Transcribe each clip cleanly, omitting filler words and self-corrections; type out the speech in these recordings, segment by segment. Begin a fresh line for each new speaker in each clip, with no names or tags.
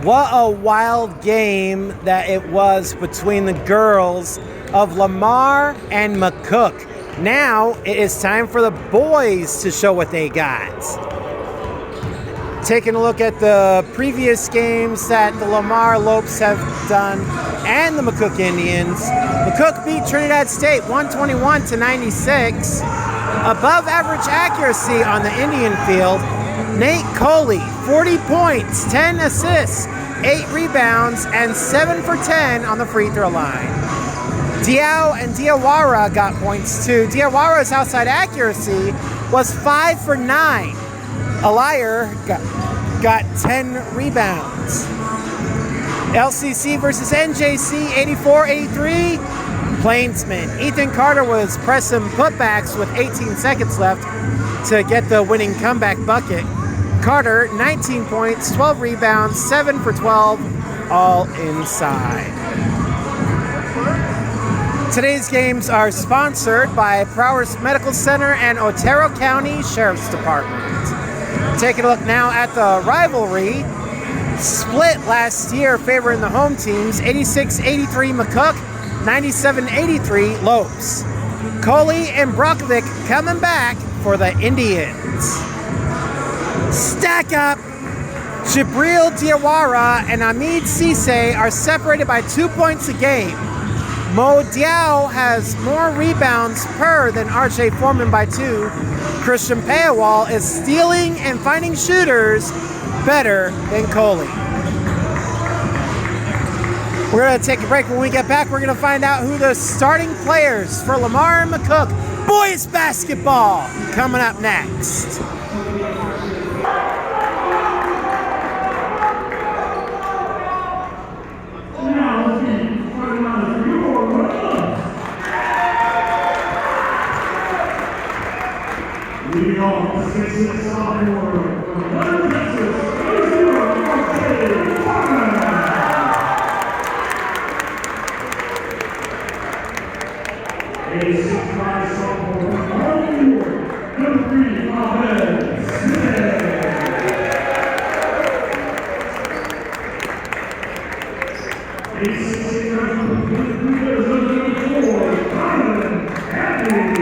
What a wild game that it was between the girls of Lamar and McCook. Now it is time for the boys to show what they got. Taking a look at the previous games that the Lamar Lopes have done and the McCook Indians. McCook beat Trinidad State 121-96. Above average accuracy on the Indian field. Nate Coley, 40 points, 10 assists, 8 rebounds, and 7 for 10 on the free throw line. Diao and Diawara got points too. Diawara's outside accuracy was 5 for 9. Alier got 10 rebounds. LCC versus NJC, 84-83. Plainsman. Ethan Carter was pressing putbacks with 18 seconds left to get the winning comeback bucket. Carter, 19 points, 12 rebounds, 7 for 12, all inside. Today's games are sponsored by Prowers Medical Center and Otero County Sheriff's Department. Taking a look now at the rivalry. Split last year favoring the home teams, 86-83 McCook, 97-83 Lopes. Coley and Brockovic coming back for the Indians. Stack up. Jibril Diawara and Ahmed Cisse are separated by 2 points a game. Mo Diao has more rebounds per than RJ Foreman by 2. Christian Payawal is stealing and finding shooters better than Coley. We're going to take a break. When we get back, we're going to find out who the starting players for Lamar and McCook boys basketball coming up next.
Leading off the 6'6" sophomore from London, Texas, a 6'5" sophomore from Harlem, New York, number 3, Ahmed Smith. A 6'8" freshman from Arizona, number 4, Donovan Anthony.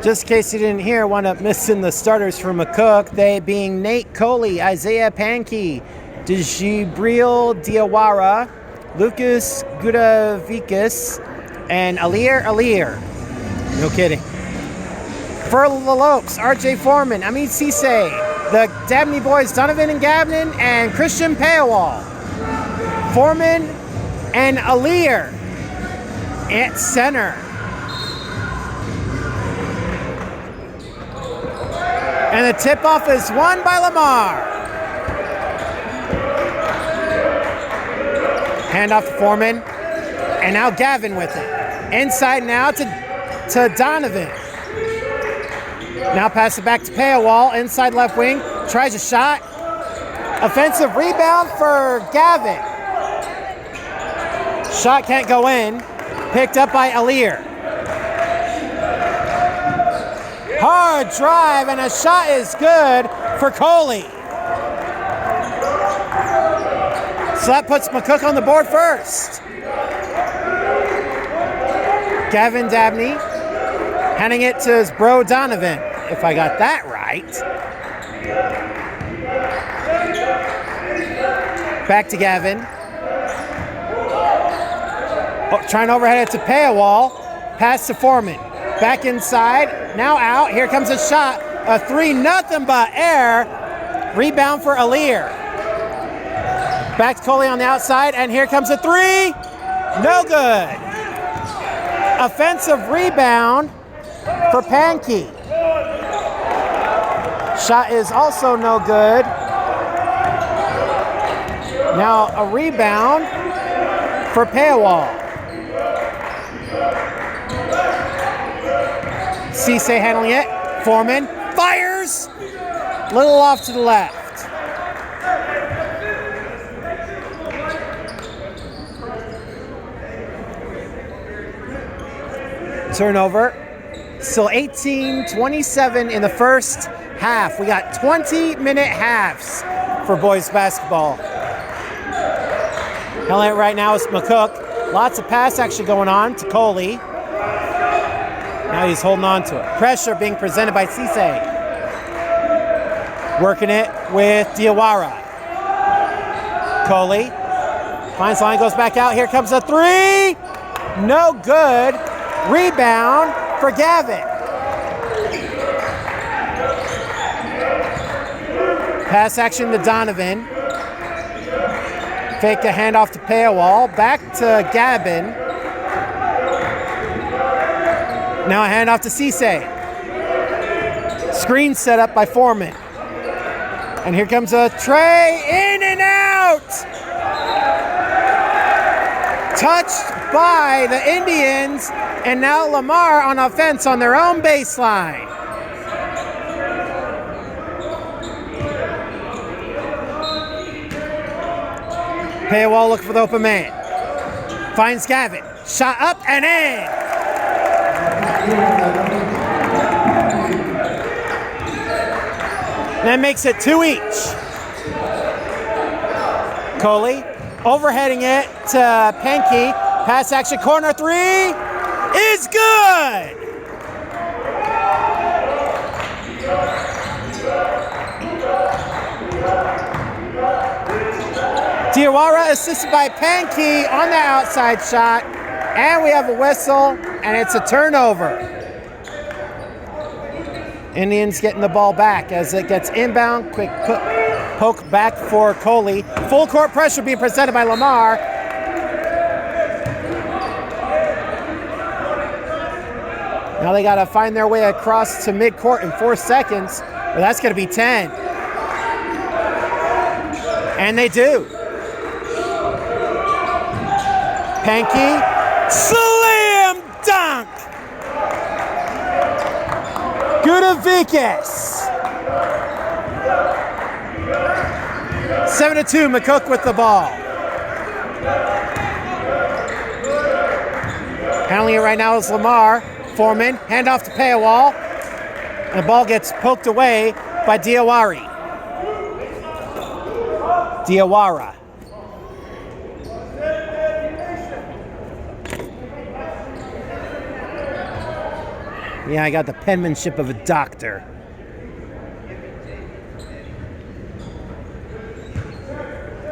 Just in case you didn't hear, wound up missing the starters for McCook, they being Nate Coley, Isaiah Pankey, Jibril Diawara, Lucas Gudavikas, and Alier. No kidding. For the Lopes, RJ Foreman, Ahmed Cisse, the Dabney boys, Donovan and Gavin, and Christian Payawal. Foreman and Alier at center. And the tip-off is won by Lamar. Handoff to Foreman. And now Gavin with it. Inside now to Donovan. Now pass it back to Payawal. Inside left wing. Tries a shot. Offensive rebound for Gavin. Shot can't go in. Picked up by Alier. Hard drive, and a shot is good for Coley. So that puts McCook on the board first. Gavin Dabney handing it to his bro Donovan, if I got that right. Back to Gavin. Trying to overhead it to Payawal. Pass to Foreman. Back inside, now out. Here comes a shot. A 3, nothing but air. Rebound for Alier. Back to Coley on the outside, and here comes a 3. No good. Offensive rebound for Pankey. Shot is also no good. Now a rebound for Paywall. Cisse handling it. Foreman fires. Little off to the left. Turnover. Still 18-27 in the first half. We got 20-minute halves for boys basketball. Handling it right now is McCook. Lots of pass action going on to Coley. Now he's holding on to it. Pressure being presented by Cisse. Working it with Diawara. Coley finds line, goes back out. Here comes a three. No good. Rebound for Gavin. Pass action to Donovan. Fake a handoff to Paywall. Back to Gavin. Now a handoff to Cisse. Screen set up by Foreman. And here comes a tray. In and out. Touched by the Indians. And now Lamar on offense on their own baseline. Paywall looking for the open man. Finds Gavin. Shot up and in. That makes it 2 each. Coley overheading it to Penke. Pass action corner three is good. Diawara assisted by Penke on the outside shot. And we have a whistle, and it's a turnover. Indians getting the ball back as it gets inbound. Quick poke back for Coley. Full court pressure being presented by Lamar. Now they got to find their way across to midcourt in 4 seconds. Well, that's going to be 10. And they do. Penke, slam dunk! Gudavikas. 7-2, McCook with the ball. Handling it right now is Lamar. Foreman, handoff to Paywall. And the ball gets poked away by Diawara. Yeah, I got the penmanship of a doctor.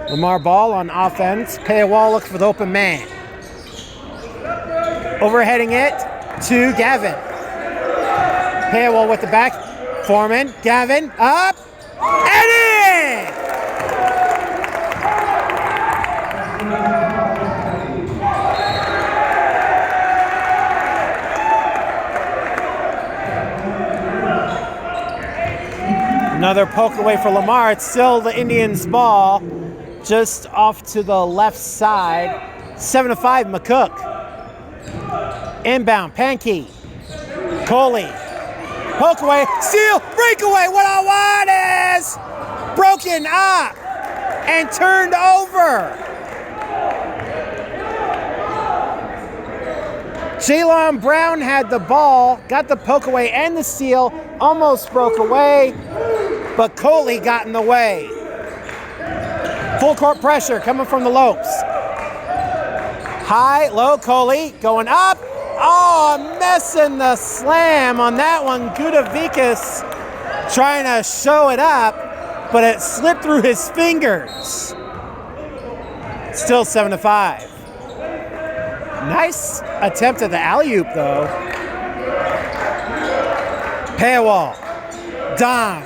Lamar ball on offense. Paywall looks for the open man. Overheading it to Gavin. Paywall with the back. Foreman, Gavin, up, and in! Another poke away for Lamar. It's still the Indians' ball, just off to the left side. 7-5, McCook. Inbound, Penke. Coley. Poke away, steal, breakaway. What I want is broken up and turned over. Jalen Brown had the ball, got the poke away and the steal, almost broke away, but Coley got in the way. Full court pressure coming from the Lopes. High, low, Coley going up. Oh, messing the slam on that one. Gudavikas trying to show it up, but it slipped through his fingers. Still 7-5. Nice attempt at the alley-oop, though. Paywall. Don.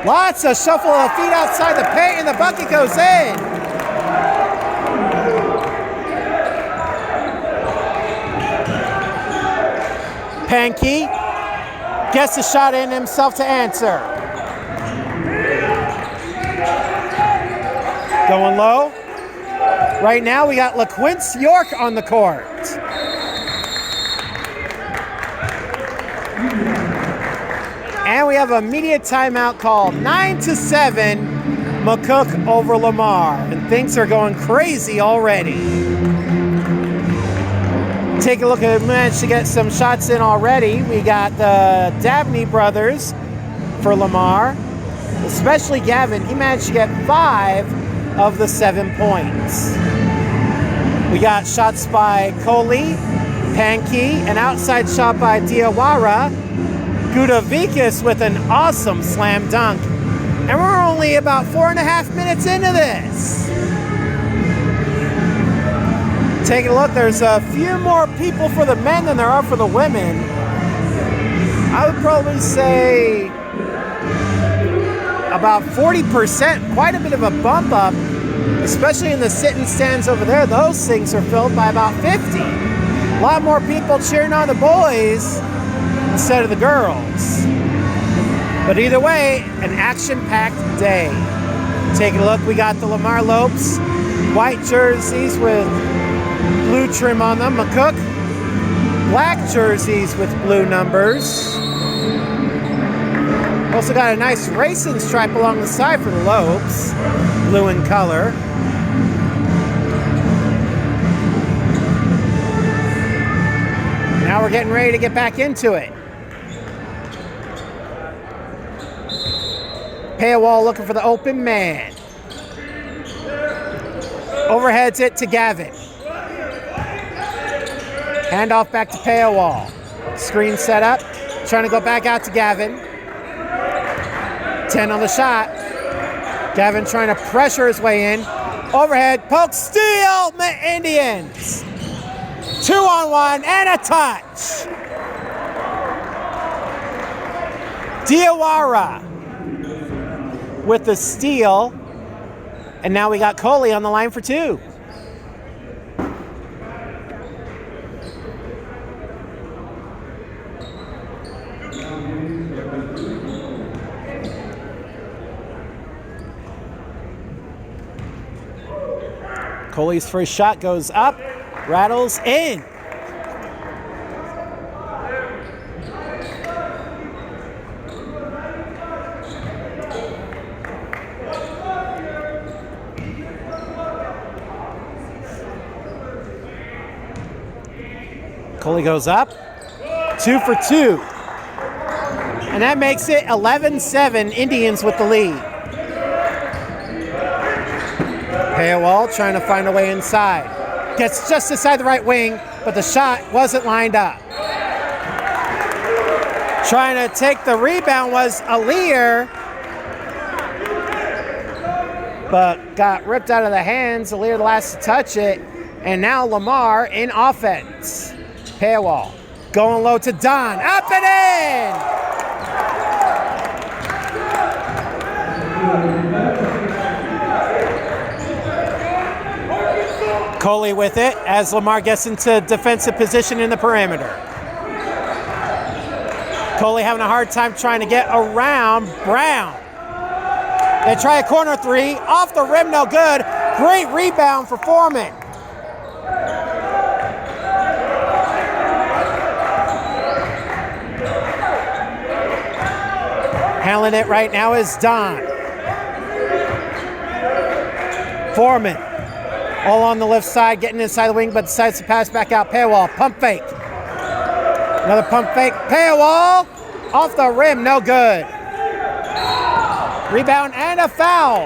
Lots of shuffle of feet outside the paint, and the bucket goes in. Penke Gets the shot in himself to answer. Going low. Right now we got LaQuince York on the court. And we have a media timeout called 9-7. McCook over Lamar. And things are going crazy already. Take a look at, managed to get some shots in already. We got the Dabney brothers for Lamar, especially Gavin. He managed to get 5 of the 7 points. We got shots by Coley, Pankey, an outside shot by Diawara, Gudavikas with an awesome slam dunk. And we're only about 4.5 minutes into this. Take a look, there's a few more people for the men than there are for the women. I would probably say about 40%, quite a bit of a bump up, especially in the sitting stands over there. Those things are filled by about 50. A lot more people cheering on the boys instead of the girls. But either way, an action-packed day. Take a look, we got the Lamar Lopes white jerseys with blue trim on them. McCook, black jerseys with blue numbers. Also got a nice racing stripe along the side for the Lopes, blue in color. Now we're getting ready to get back into it. Paywall looking for the open man. Overheads it to Gavin. Handoff back to Paywall. Screen set up. Trying to go back out to Gavin. 10 on the shot. Gavin trying to pressure his way in. Overhead, poke, steal, Indians. 2-on-1 and a touch. Diawara with the steal. And now we got Coley on the line for 2. Coley's first shot goes up, rattles in. Coley goes up, 2 for 2. And that makes it 11-7, Indians with the lead. Paywall trying to find a way inside. Gets just inside the right wing, but the shot wasn't lined up. Trying to take the rebound was Alir, but got ripped out of the hands. Alir the last to touch it, and now Lamar in offense. Paywall going low to Don, up and in! Coley with it as Lamar gets into defensive position in the perimeter. Coley having a hard time trying to get around Brown. They try a corner 3, off the rim, no good. Great rebound for Foreman. Handling it right now is Don. Foreman, all on the left side, getting inside the wing, but decides to pass back out. Paywall, pump fake. Another pump fake. Paywall, off the rim, no good. Rebound and a foul.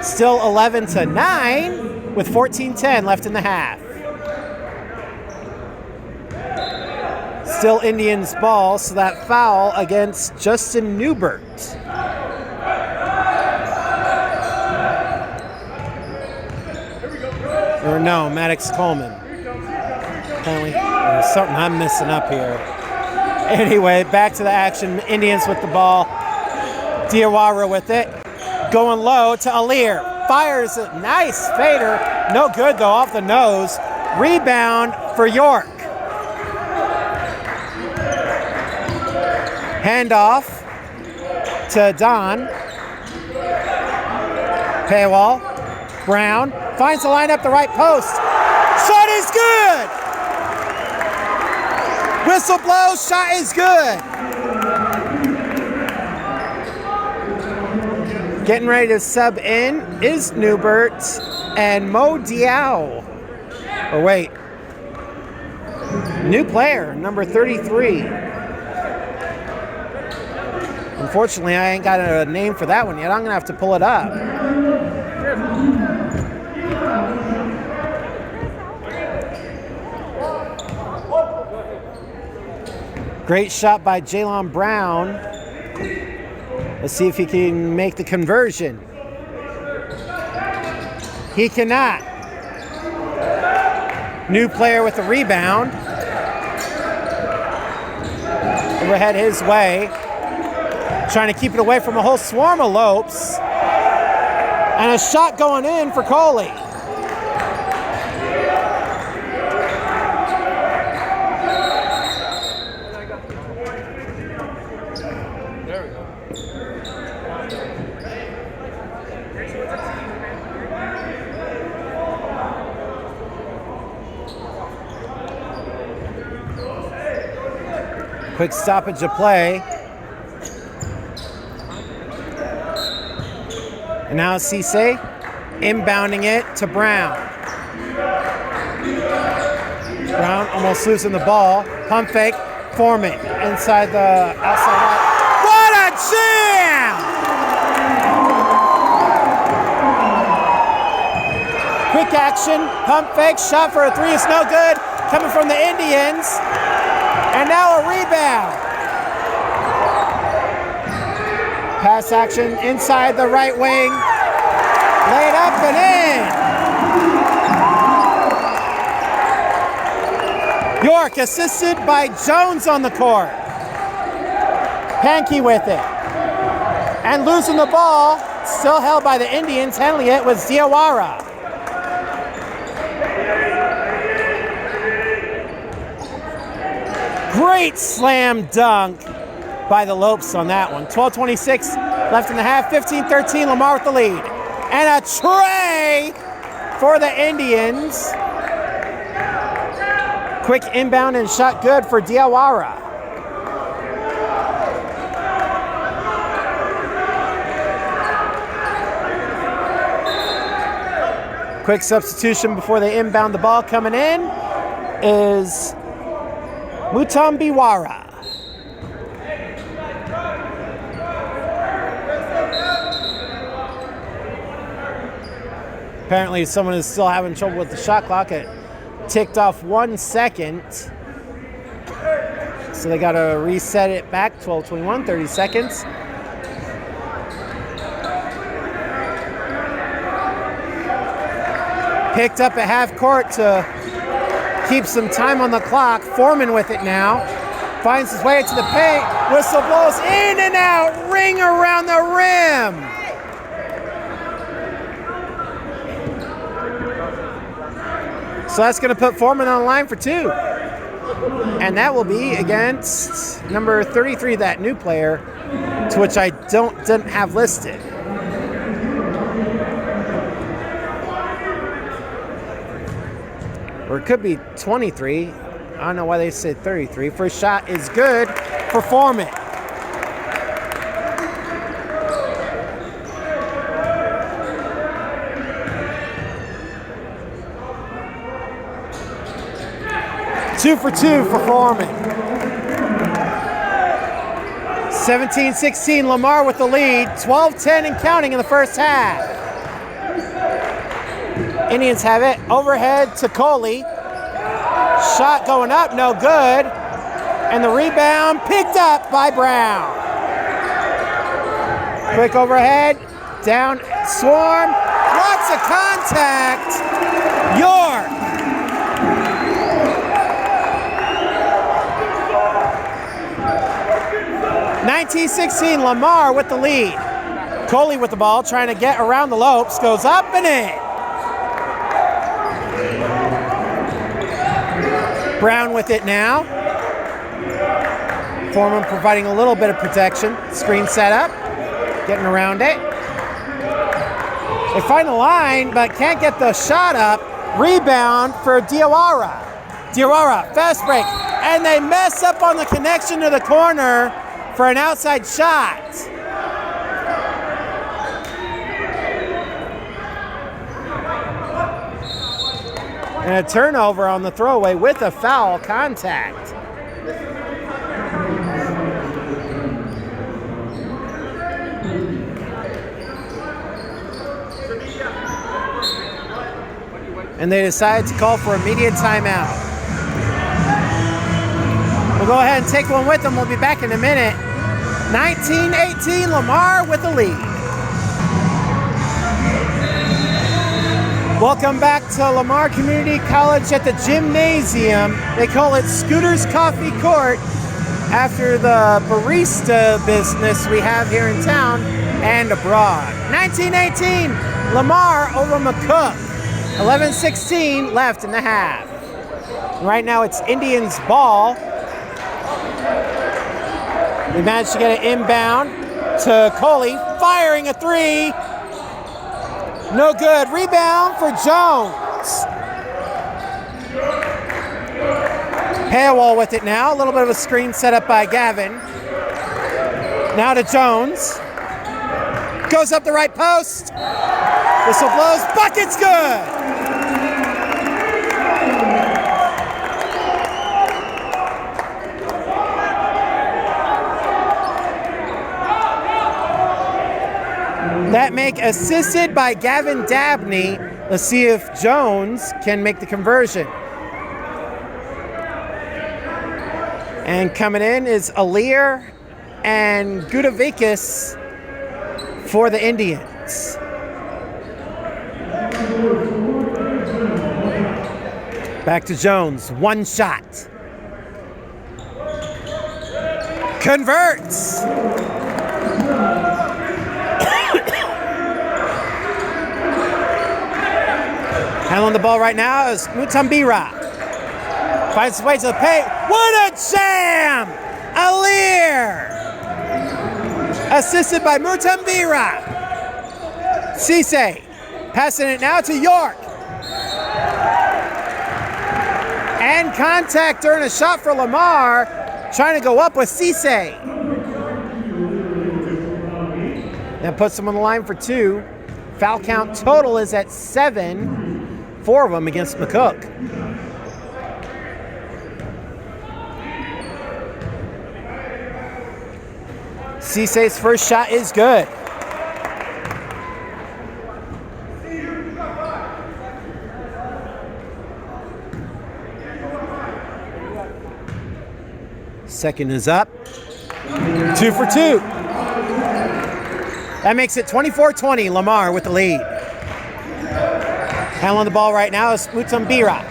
Still 11-9 with 14:10 left in the half. Still Indians ball, so that foul against Justin Newbert. Or no, Maddox Coleman. Apparently, there's something I'm missing up here. Anyway, back to the action. Indians with the ball. Diawara with it. Going low to Alir. Fires a nice fader. No good though, off the nose. Rebound for York. Handoff to Don. Paywall. Brown finds the line up the right post. Shot is good! Whistle blows, shot is good. Getting ready to sub in is Newbert and Mo Diao. Oh wait, new player, number 33. Unfortunately, I ain't got a name for that one yet. I'm gonna have to pull it up. Great shot by Jalen Brown. Let's see if he can make the conversion. He cannot. New player with the rebound. Overhead his way. Trying to keep it away from a whole swarm of Lopes. And a shot going in for Coley. Quick stoppage of play. And now Cisse inbounding it to Brown. Brown almost losing the ball. Pump fake. Foreman inside the outside line. What a jam! Quick action. Pump fake. Shot for a three. It's no good. Coming from the Indians. And now a rebound. Pass action inside the right wing. Laid up and in. York assisted by Jones on the court. Pankey with it. And losing the ball, still held by the Indians. Handling it was Diawara. Great slam dunk by the Lopes on that one. 12:26 left in the half. 15-13, Lamar with the lead. And a tray for the Indians. Quick inbound and shot good for Diawara. Quick substitution before they inbound the ball coming in is Mutambiwara. Apparently someone is still having trouble with the shot clock. It ticked off 1 second. So they got to reset it back. 12:21, 30 seconds. Picked up at half court to keep some time on the clock. Foreman with it now. Finds his way to the paint. Whistle blows in and out. Ring around the rim. So that's going to put Foreman on the line for two. And that will be against number 33, that new player, to which I didn't have listed. Or it could be 23. I don't know why they said 33. First shot is good for Foreman. Two for two for Foreman. 17-16, Lamar with the lead. 12-10 and counting in the first half. Indians have it. Overhead to Coley. Shot going up, no good. And the rebound picked up by Brown. Quick overhead. Down, swarm. Lots of contact. York. 19-16, Lamar with the lead. Coley with the ball, trying to get around the Lopes, goes up and in. Brown with it now. Foreman providing a little bit of protection. Screen set up, getting around it. They find the line, but can't get the shot up. Rebound for Diawara. Diawara, fast break. And they mess up on the connection to the corner for an outside shot. And a turnover on the throwaway with a foul contact. And they decide to call for immediate timeout. We'll go ahead and take one with them. We'll be back in a minute. 19-18, Lamar with the lead. Welcome back to Lamar Community College at the gymnasium. They call it Scooter's Coffee Court after the barista business we have here in town and abroad. 19-18, Lamar over McCook. 11:16 left in the half. Right now it's Indians' ball. They managed to get it inbound to Coley, firing a three. No good. Rebound for Jones. Paywall with it now. A little bit of a screen set up by Gavin. Now to Jones. Goes up the right post. Whistle blows. Bucket's good. That make assisted by Gavin Dabney. Let's see if Jones can make the conversion. And coming in is Alir and Gudavikis for the Indians. Back to Jones, one shot. Converts. Handling the ball right now is Mutambira. Finds his way to the paint. What a jam! Alir! Assisted by Mutambira. Cisse passing it now to York. And contact during a shot for Lamar. Trying to go up with Cisse. That puts him on the line for two. Foul count total is at 7. 4 of them against McCook. Cisse's first shot is good. Second is up. 2 for 2. That makes it 24-20, Lamar with the lead. Handling the ball right now is Mutambira.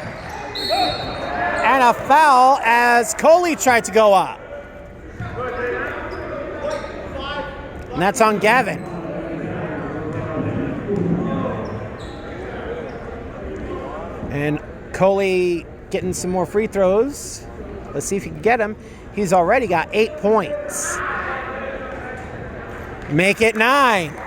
And a foul as Coley tried to go up. And that's on Gavin. And Coley getting some more free throws. Let's see if he can get them. He's already got 8 points. Make it 9.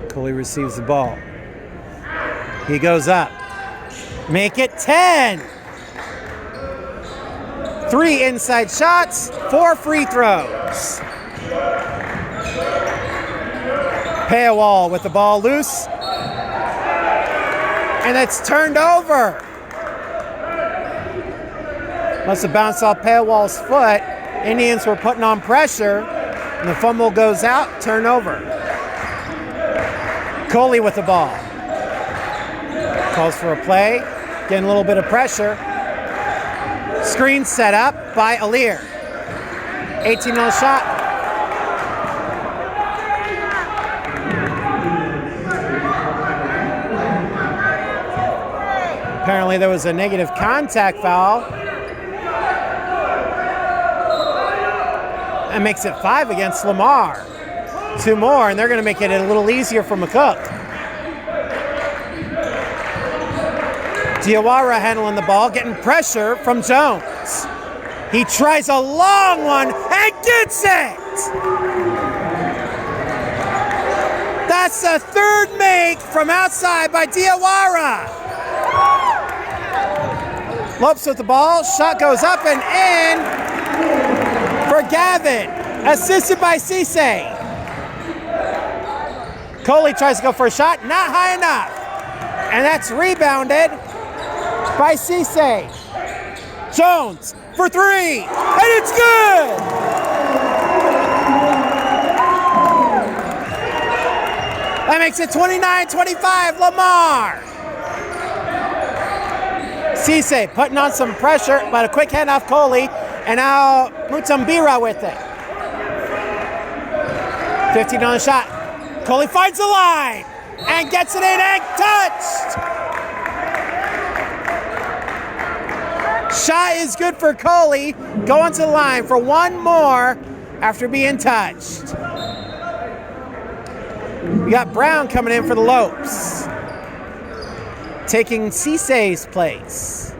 Coley receives the ball. He goes up. Make it 10. 3 inside shots, 4 free throws. Paywall with the ball loose. And it's turned over. Must have bounced off Paywall's foot. Indians were putting on pressure. And the fumble goes out, turnover. Coley with the ball. Calls for a play. Getting a little bit of pressure. Screen set up by Alir. 18 on the shot. Apparently there was a negative contact foul. That makes it 5 against Lamar. 2 more, and they're going to make it a little easier for McCook. Diawara handling the ball, getting pressure from Jones. He tries a long one and gets it! That's the 3rd make from outside by Diawara. Lopes with the ball, shot goes up and in for Gavin, assisted by Cisse. Coley tries to go for a shot, not high enough. And that's rebounded by Cisse. Jones for 3, and it's good! That makes it 29-25, Lamar. Cisse putting on some pressure, but a quick hand off Coley, and now Mutambira with it. 15 on the shot. Coley finds the line and gets it in and touched. Shot is good for Coley, going to the line for 1 more after being touched. We got Brown coming in for the Lopes, taking Cisse's place.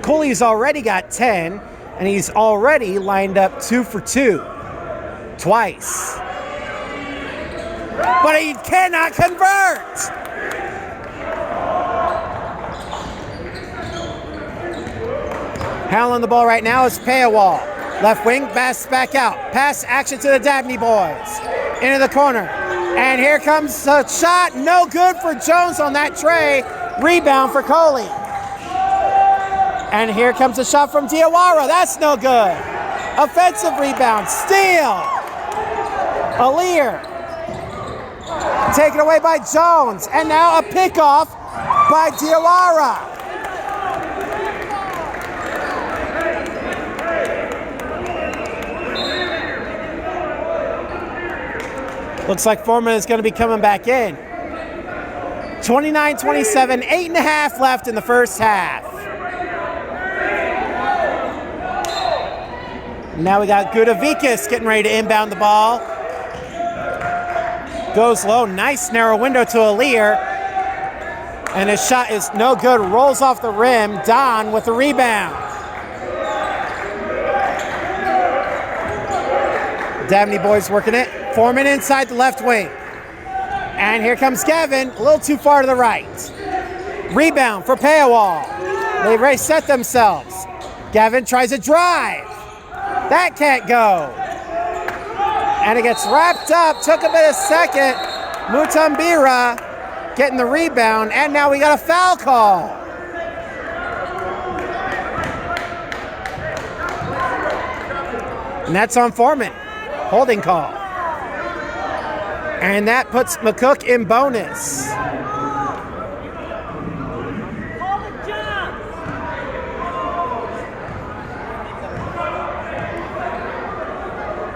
Coley's already got 10, and he's already lined up 2 for 2, twice. But he cannot convert! Handling the ball right now is Payawal. Left wing, pass back out. Pass action to the Dabney boys. Into the corner. And here comes a shot. No good for Jones on that tray. Rebound for Coley. And here comes a shot from Diawara. That's no good. Offensive rebound. Steal. Alir. Taken away by Jones. And now a pickoff by Diawara. Looks like Foreman is going to be coming back in. 29-27, 8.5 left in the first half. Now we got Gudavikas getting ready to inbound the ball. Goes low, nice narrow window to Alir. And his shot is no good, rolls off the rim. Don with the rebound. Dabney boys working it. Foreman inside the left wing. And here comes Gavin, a little too far to the right. Rebound for Payawal. They reset themselves. Gavin tries a drive. That can't go. And it gets wrapped up. Took a bit of second. Mutambira getting the rebound. And now we got a foul call. And that's on Foreman. Holding call. And that puts McCook in bonus.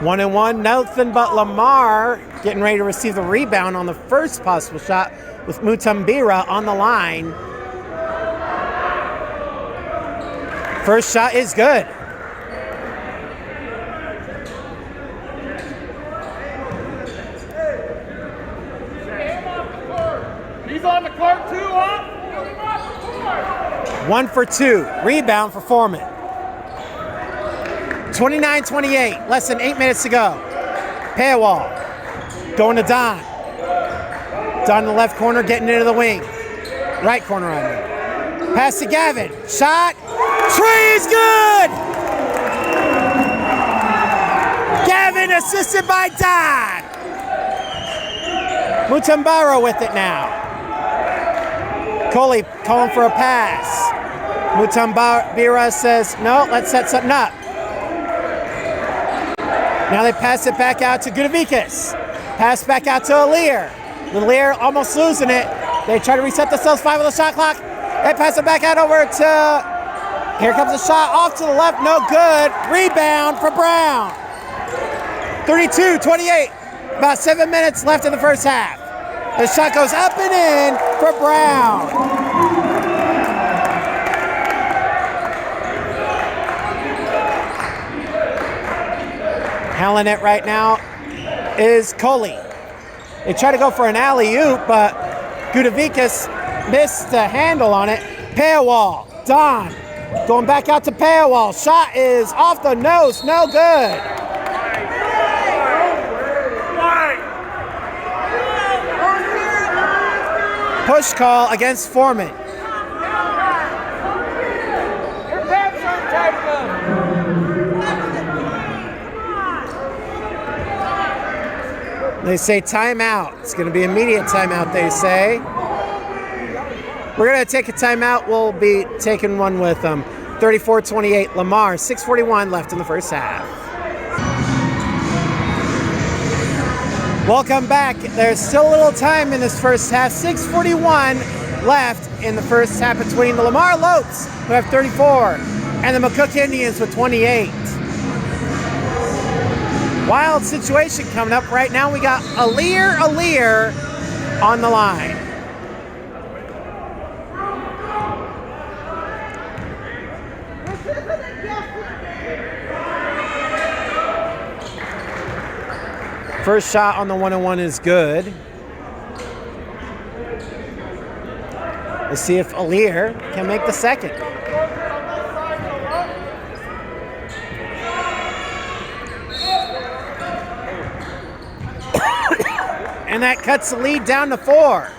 One and one, nothing but Lamar getting ready to receive the rebound on the first possible shot with Mutambira on the line. First shot is good.
He's on the court too, huh?
1 for 2. Rebound for Foreman. 29-28. Less than 8 minutes to go. Payawal going to Don. Don in the left corner, getting into the wing. Right corner, I mean. Pass to Gavin. Shot. Trey is good! Gavin assisted by Don. Mutambara with it now. Coley calling for a pass. Mutambira says, no, let's set something up. Now they pass it back out to Gudavikas. Pass back out to Alir. Alir almost losing it. They try to reset themselves, 5 on the shot clock. They pass it back out over to, here comes a shot off to the left, no good. Rebound for Brown. 32-28. About 7 minutes left in the first half. The shot goes up and in for Brown. Handling it right now is Coley. They try to go for an alley-oop, but Gudavikas missed the handle on it. Paywall, Don, going back out to Paywall. Shot is off the nose, no good. Push call against Foreman. They say timeout. It's going to be immediate timeout, they say. We're going to take a timeout. We'll be taking one with them. 34-28, Lamar, 6:41 left in the first half. Welcome back. There's still a little time in this first half. 6:41 left in the first half between the Lamar Lopes, who have 34, and the McCook Indians with 28. Wild situation coming up right now. We got Aleer on the line. First shot on the 101 is good. Let's see if Aleer can make the second. And that cuts the lead down to 4.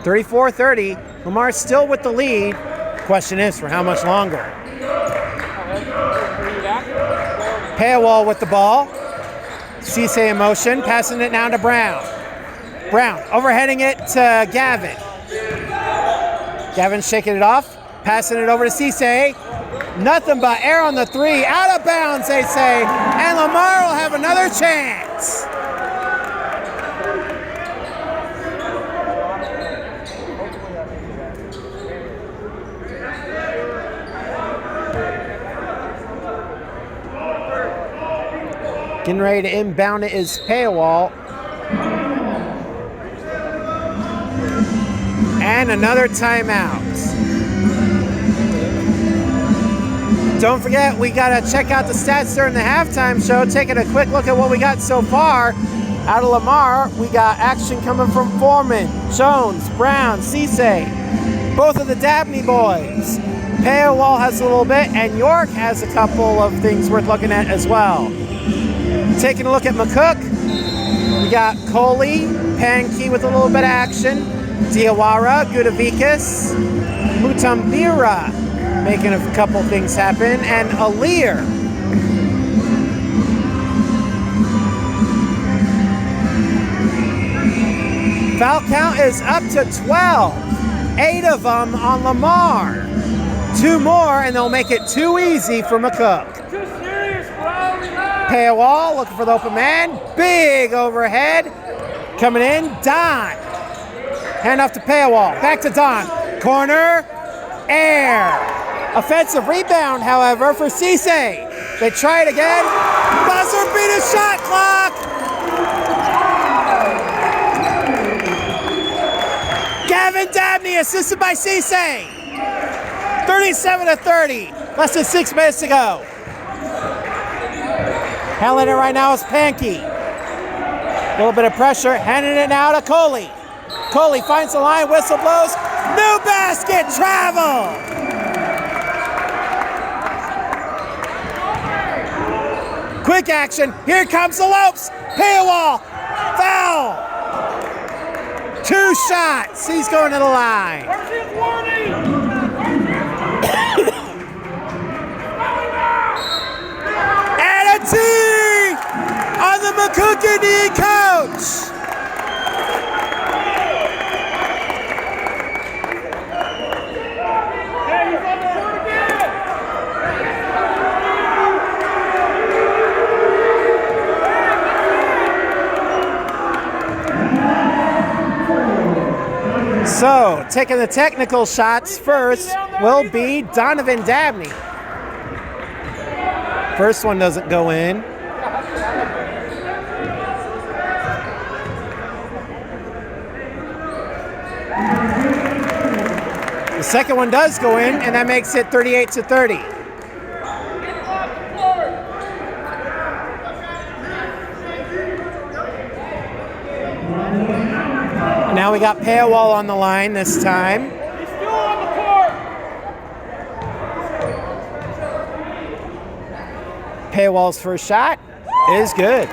34-30. Lamar still with the lead. Question is, for how much longer? Paywall with the ball. Cisse in motion, passing it now to Brown. Brown overheading it to Gavin. Gavin shaking it off, passing it over to Cisse. Nothing but air on the 3, out of bounds, they say, and Lamar will have another chance. Getting ready to inbound it is Paywall. And another timeout. Don't forget, we got to check out the stats during the halftime show. Taking a quick look at what we got so far. Out of Lamar, we got action coming from Foreman, Jones, Brown, Cisse, both of the Dabney boys. Paywall has a little bit, and York has a couple of things worth looking at as well. Taking a look at McCook, we got Coley, Pankey with a little bit of action, Diawara, Gudavikas, Mutambira making a couple things happen, and Aleer. Foul count is up to 12. 8 of them on Lamar. 2 more, and they'll make it too easy for McCook. Paywall looking for the open man. Big overhead. Coming in, Don. Hand off to Paywall. Back to Don. Corner, air. Offensive rebound, however, for Cisse. They try it again. Buzzer beat his shot clock. Gavin Dabney assisted by Cisse. 37-30. Less than 6 minutes to go. Handling it right now is Pankey. A little bit of pressure. Handing it now to Coley. Coley finds the line. Whistle blows. New basket. Travel. Quick action. Here comes the Lopes. Paywall. Foul. 2 shots. He's going to the line. And a tee on the McCook Indian coach. So, taking the technical shots first will be Donovan Dabney. First one doesn't go in. The second one does go in, and that makes it 38-30. Now we got Paywall on the line this time.
He's still on the court.
Paywall's first shot is good.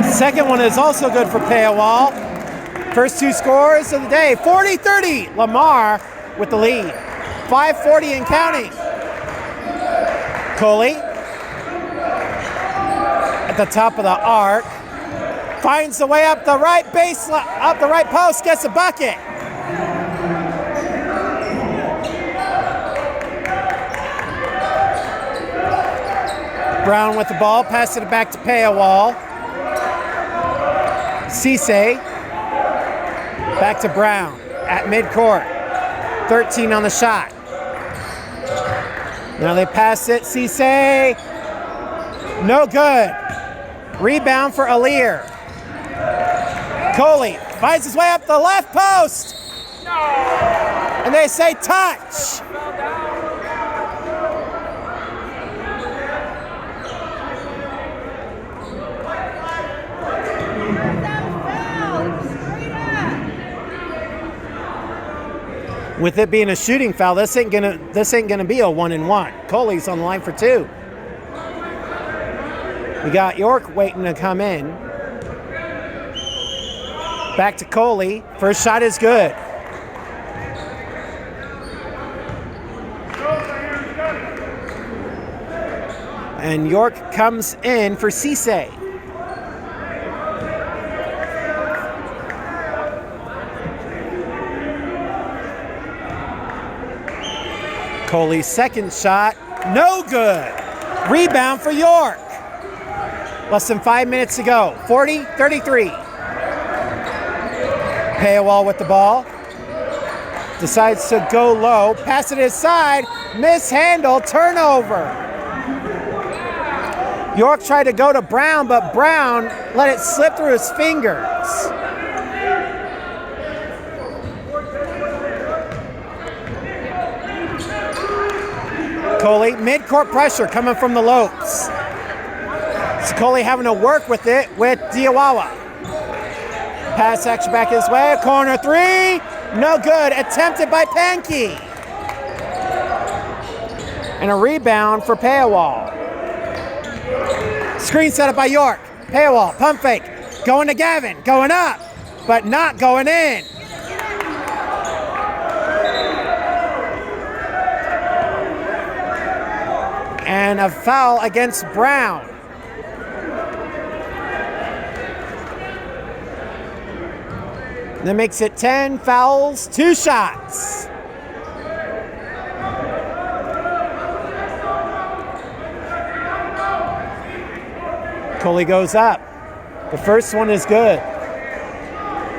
Second one is also good for Paywall. First two scores of the day, 40-30. Lamar with the lead. 5:40 and counting. Coley at the top of the arc. Finds the way up the right baseline, up the right post, gets a bucket. Brown with the ball, passes it back to Paywall. Cisse back to Brown at midcourt. 13 on the shot. Now they pass it. Cisse, no good. Rebound for Alir. Coley finds his way up the left post. And they say touch. With it being a shooting foul, this ain't gonna be a 1-and-1. Coley's on the line for 2. We got York waiting to come in. Back to Coley. First shot is good. And York comes in for Cisse. Coley's second shot, no good. Rebound for York. Less than 5 minutes to go, 40-33. Paywall with the ball. Decides to go low, pass it inside, mishandle, turnover. York tried to go to Brown, but Brown let it slip through his fingers. Coley, mid-court pressure coming from the Lopes. So Coley having to work with it with Diawawa. Pass action back his way, corner three, no good, attempted by Pankey. And a rebound for Paywall. Screen set up by York. Paywall, pump fake, going to Gavin, going up, but not going in. And a foul against Brown. That makes it 10 fouls, 2 shots. Coley goes up. The first one is good.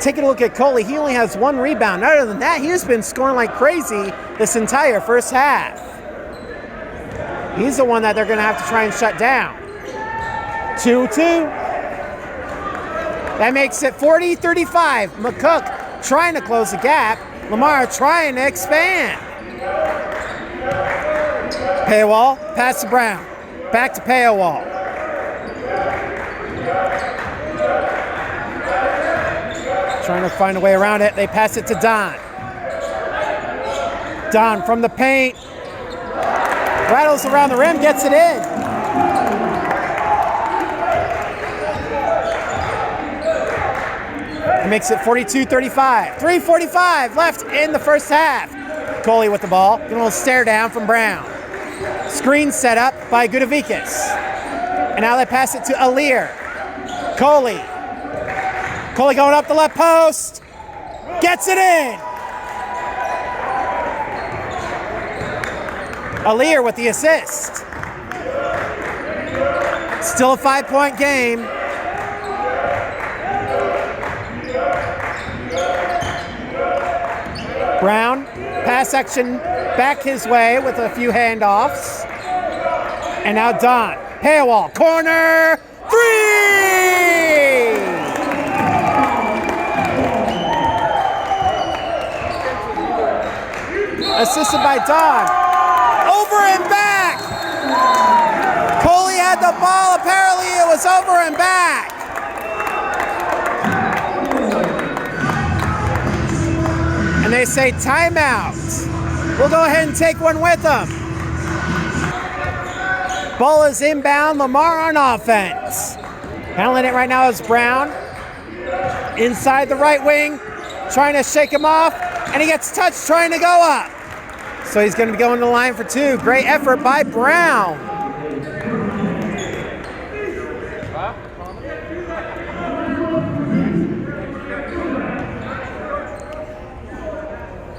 Taking a look at Coley, he only has 1 rebound. Other than that, he's been scoring like crazy this entire first half. He's the one that they're going to have to try and shut down. 2-2. That makes it 40-35. McCook trying to close the gap. Lamar trying to expand. Paywall, pass to Brown. Back to Paywall. Trying to find a way around it. They pass it to Don. Don from the paint. Rattles around the rim, gets it in. It makes it 42-35. 3:45 left in the first half. Coley with the ball. Getting a little stare down from Brown. Screen set up by Gudavikas. And now they pass it to Alir. Coley. Coley going up the left post. Gets it in. Alir with the assist. Still a 5-point game. Brown, pass action back his way with a few handoffs. And now Don, Paywall, corner, 3! Assisted by Don, over and back! Coley had the ball, apparently it was over and back! And they say timeout. We'll go ahead and take one with them. Ball is inbound, Lamar on offense. Handling it right now is Brown. Inside the right wing, trying to shake him off, and he gets touched trying to go up. So he's going to be going to the line for 2. Great effort by Brown.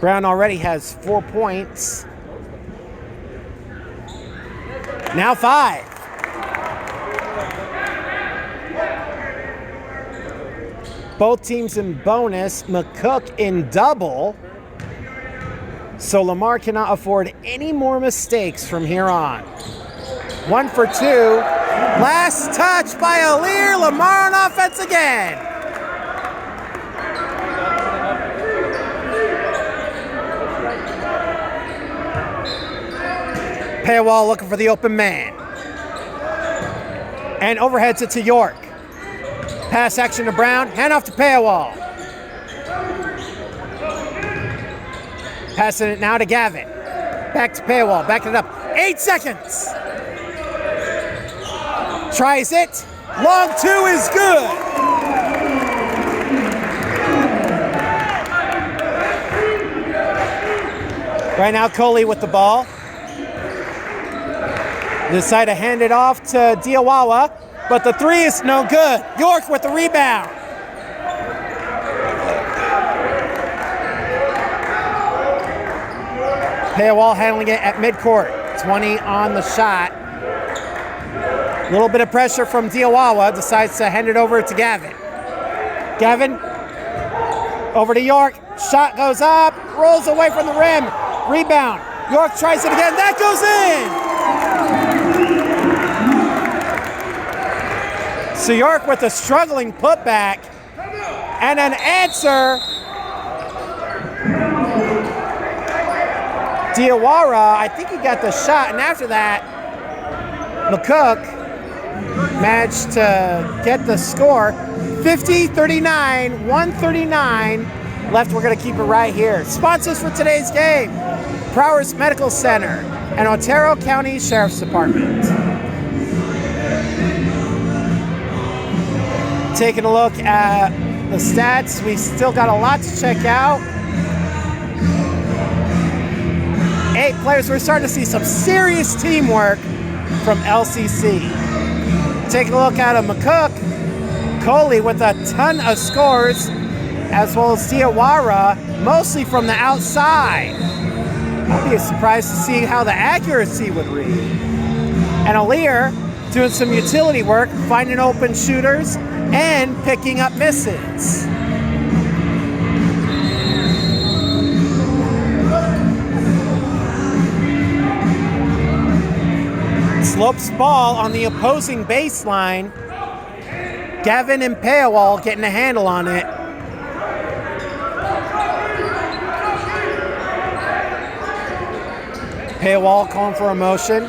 Brown already has 4 points. Now 5. Both teams in bonus, McCook in double. So Lamar cannot afford any more mistakes from here on. 1 for 2. Last touch by Alir. Lamar on offense again. Paywall looking for the open man. And overheads it to York. Pass action to Brown. Hand off to Paywall. Passing it now to Gavin. Back to Paywall. Backing it up. 8 seconds. Tries it. Long 2 is good. Right now, Coley with the ball. Decide to hand it off to Diawawa, but the 3 is no good. York with the rebound. Paywall handling it at midcourt. 20 on the shot. A little bit of pressure from Diawawa. Decides to hand it over to Gavin. Gavin over to York. Shot goes up. Rolls away from the rim. Rebound. York tries it again. That goes in. So York with a struggling putback. And an answer. Diawara, I think he got the shot, and after that, McCook managed to get the score. 50-39, 139 left. We're going to keep it right here. Sponsors for today's game, Prowers Medical Center and Otero County Sheriff's Department. Taking a look at the stats, we still got a lot to check out. 8 players. We're starting to see some serious teamwork from LCC. Taking a look at McCook, Coley with a ton of scores, as well as Diawara, mostly from the outside. I'd be surprised to see how the accuracy would read. And Alir doing some utility work, finding open shooters, and picking up misses. Slopes ball on the opposing baseline. Gavin and Paywall getting a handle on it. Paywall calling for a motion.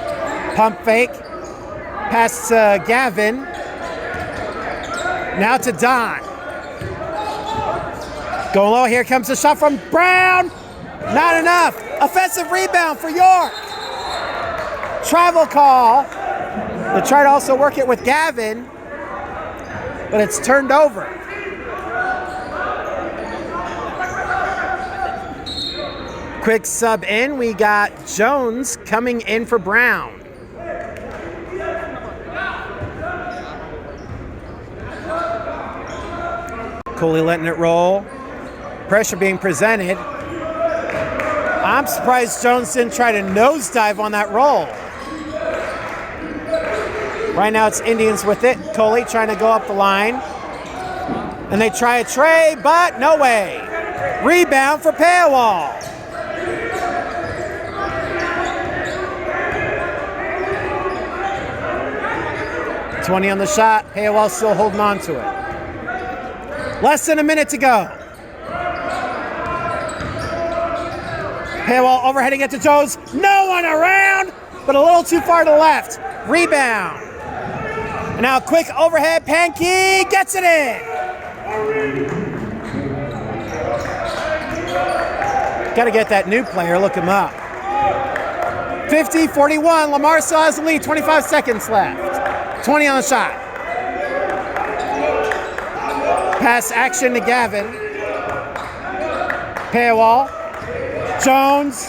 Pump fake. Pass to Gavin. Now to Don. Going low. Here comes the shot from Brown. Not enough. Offensive rebound for York. Travel call. They try to also work it with Gavin, but it's turned over. Quick sub in. We got Jones coming in for Brown. Coley letting it roll. Pressure being presented. I'm surprised Jones didn't try to nosedive on that roll. Right now it's Indians with it. Coley trying to go up the line. And they try a tray, but no way. Rebound for Paywall. $20 on the shot. Paywall still holding on to it. Less than a minute to go. Paywall overheading it to Jones. No one around, but a little too far to the left. Rebound. And now quick overhead. Pankey gets it in. Got to get that new player. Look him up. 50-41. Lamar still has the lead. 25 seconds left. 20 on the shot. Pass action to Gavin. Paywall. Jones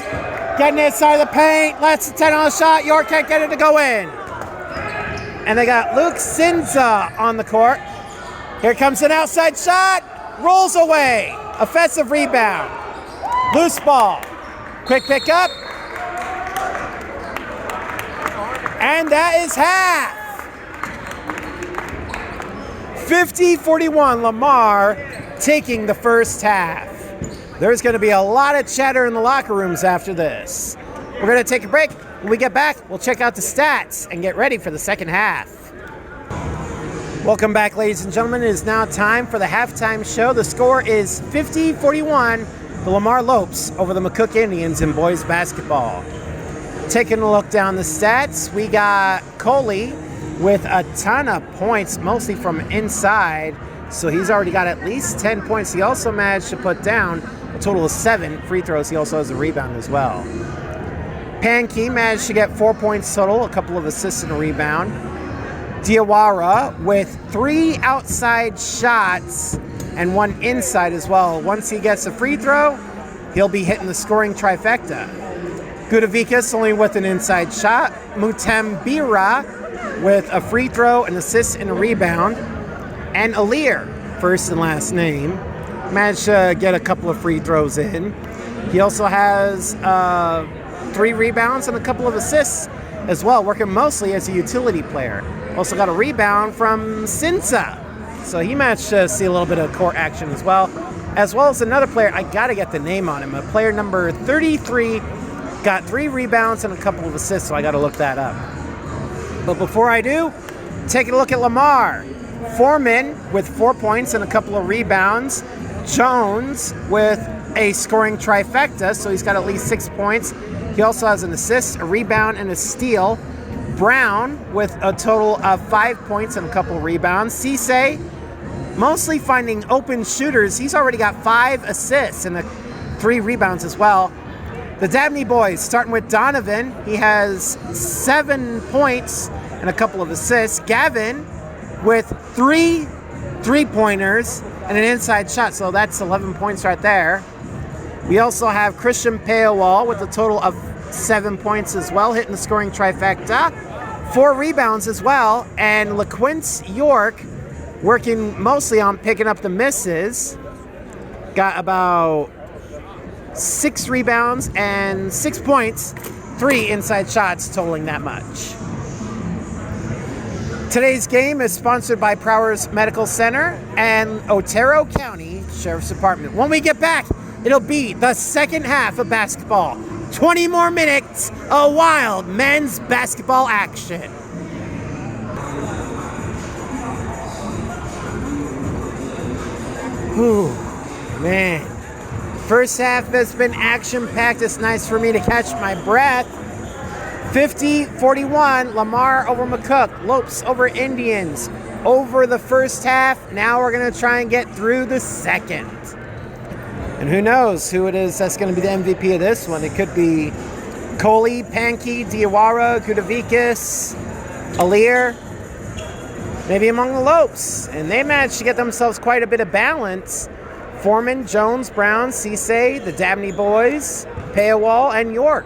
getting inside of the paint. Less than 10 on the shot. York can't get it to go in. And they got Luke Sinza on the court. Here comes an outside shot. Rolls away. Offensive rebound. Loose ball. Quick pick up. And that is half. 50-41. Lamar taking the first half. There's going to be a lot of chatter in the locker rooms after this. We're going to take a break. When we get back, we'll check out the stats and get ready for the second half. Welcome back, ladies and gentlemen. It is now time for the halftime show. The score is 50-41. The Lamar Lopes over the McCook Indians in boys basketball. Taking a look down the stats, we got Coley with a ton of points, mostly from inside. So he's already got at least 10 points. He also managed to put down a total of 7 free throws. He also has a rebound as well. Pankey managed to get 4 points total, a couple of assists and a rebound. Diawara with 3 outside shots and 1 inside as well. Once he gets a free throw, he'll be hitting the scoring trifecta. Gudavikas only with an inside shot. Mutembira with a free throw, an assist, and a rebound. And Alir, first and last name, managed to get a couple of free throws in. He also has 3 rebounds and a couple of assists as well, working mostly as a utility player. Also got a rebound from Sinsa. So he managed to see a little bit of court action as well as another player. I got to get the name on him. A player number 33 got 3 rebounds and a couple of assists, so I got to look that up. But before I do, take a look at Lamar. Foreman with 4 points and a couple of rebounds. Jones with a scoring trifecta, so he's got at least 6 points. He also has an assist, a rebound, and a steal. Brown with a total of 5 points and a couple of rebounds. Cisse mostly finding open shooters. He's already got 5 assists and 3 rebounds as well. The Dabney boys, starting with Donovan. He has 7 points and a couple of assists. Gavin with 3 3-pointers and an inside shot, so that's 11 points right there. We also have Christian Paywall with a total of 7 points as well, hitting the scoring trifecta. 4 rebounds as well, and LaQuince York working mostly on picking up the misses. Got about 6 rebounds and 6 points, 3 inside shots totaling that much. Today's game is sponsored by Prowers Medical Center and Otero County Sheriff's Department. When we get back, it'll be the second half of basketball. 20 more minutes of wild men's basketball action. Whew, man. First half has been action-packed. It's nice for me to catch my breath. 50-41, Lamar over McCook, Lopes over Indians. Over the first half, now we're going to try and get through the second. And who knows who it is that's going to be the MVP of this one. It could be Coley, Pankey, Diawara, Gudavikas, Alir, maybe among the Lopes. And they managed to get themselves quite a bit of balance. Foreman, Jones, Brown, Cisse, the Dabney boys, Paywall, and York.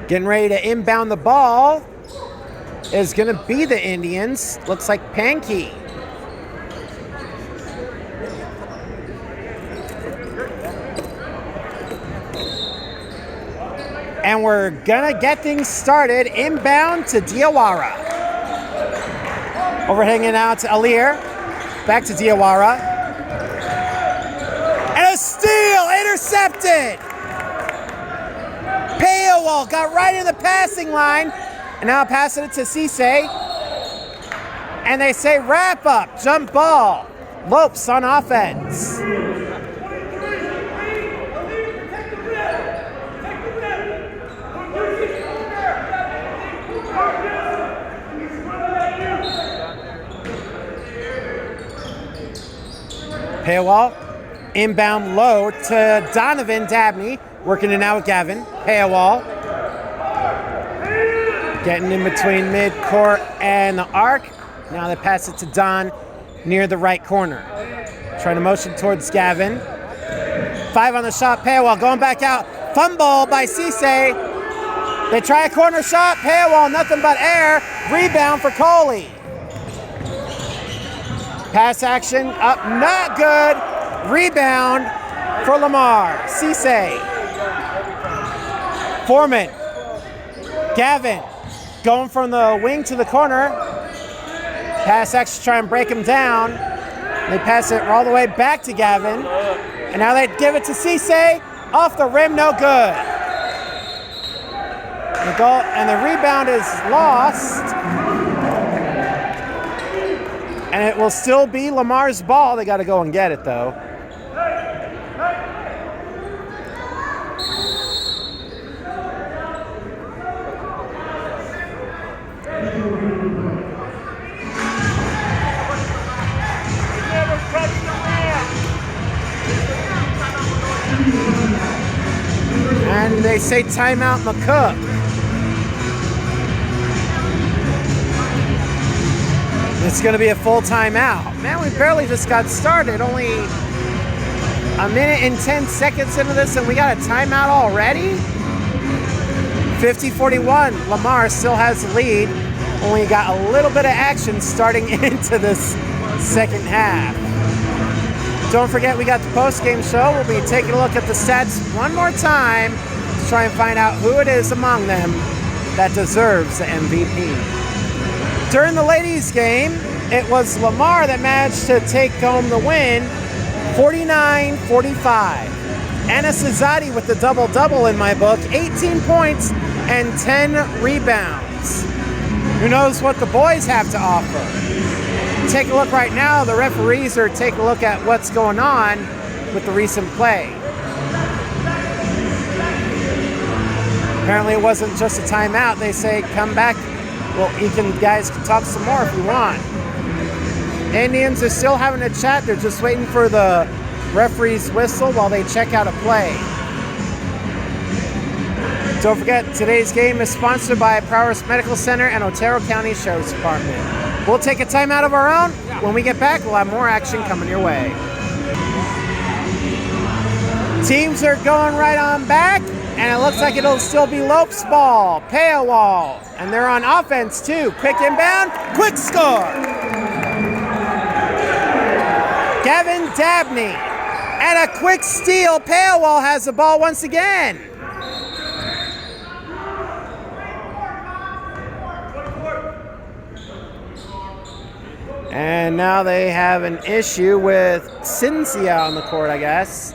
Getting ready to inbound the ball is going to be the Indians. Looks like Pankey. And we're gonna get things started. Inbound to Diawara. Overhanging out to Alir. Back to Diawara. And a steal! Intercepted! Payawal got right in the passing line. And now passing it to Cisse. And they say wrap up, jump ball. Lopes on offense. Payawal, inbound low to Donovan Dabney, working it out with Gavin. Payawal, getting in between midcourt and the arc. Now they pass it to Don near the right corner. Trying to motion towards Gavin. 5 on the shot, Payawal going back out. Fumble by Cisse. They try a corner shot, Payawal, nothing but air. Rebound for Coley. Pass action up, not good. Rebound for Lamar. Cisse. Foreman. Gavin going from the wing to the corner. Pass action, try and break him down. They pass it all the way back to Gavin. And now they give it to Cisse. Off the rim, no good. The goal, and the rebound is lost. And it will still be Lamar's ball. They got to go and get it, though. And they say timeout McCook. It's going to be a full timeout. Man, we barely just got started. Only a minute and 10 seconds into this, and we got a timeout already? 50-41. Lamar still has the lead. Only got a little bit of action starting into this second half. Don't forget, we got the post-game show. We'll be taking a look at the stats one more time to try and find out who it is among them that deserves the MVP. During the ladies' game, it was Lamar that managed to take home the win, 49-45. Anna Cesati with the double-double in my book, 18 points and 10 rebounds. Who knows what the boys have to offer? Take a look right now. The referees are taking a look at what's going on with the recent play. Apparently it wasn't just a timeout. They say come back. Well, guys can talk some more if you want. Indians are still having a chat. They're just waiting for the referee's whistle while they check out a play. Don't forget, today's game is sponsored by Prowers Medical Center and Otero County Sheriff's Department. We'll take a timeout of our own. When we get back, we'll have more action coming your way. Teams are going right on back, and it looks like it'll still be Lopes' ball. Payawal, and they're on offense too. Quick inbound, quick score. Gavin Dabney, and a quick steal. Payawal has the ball once again. And now they have an issue with Cynthia on the court, I guess.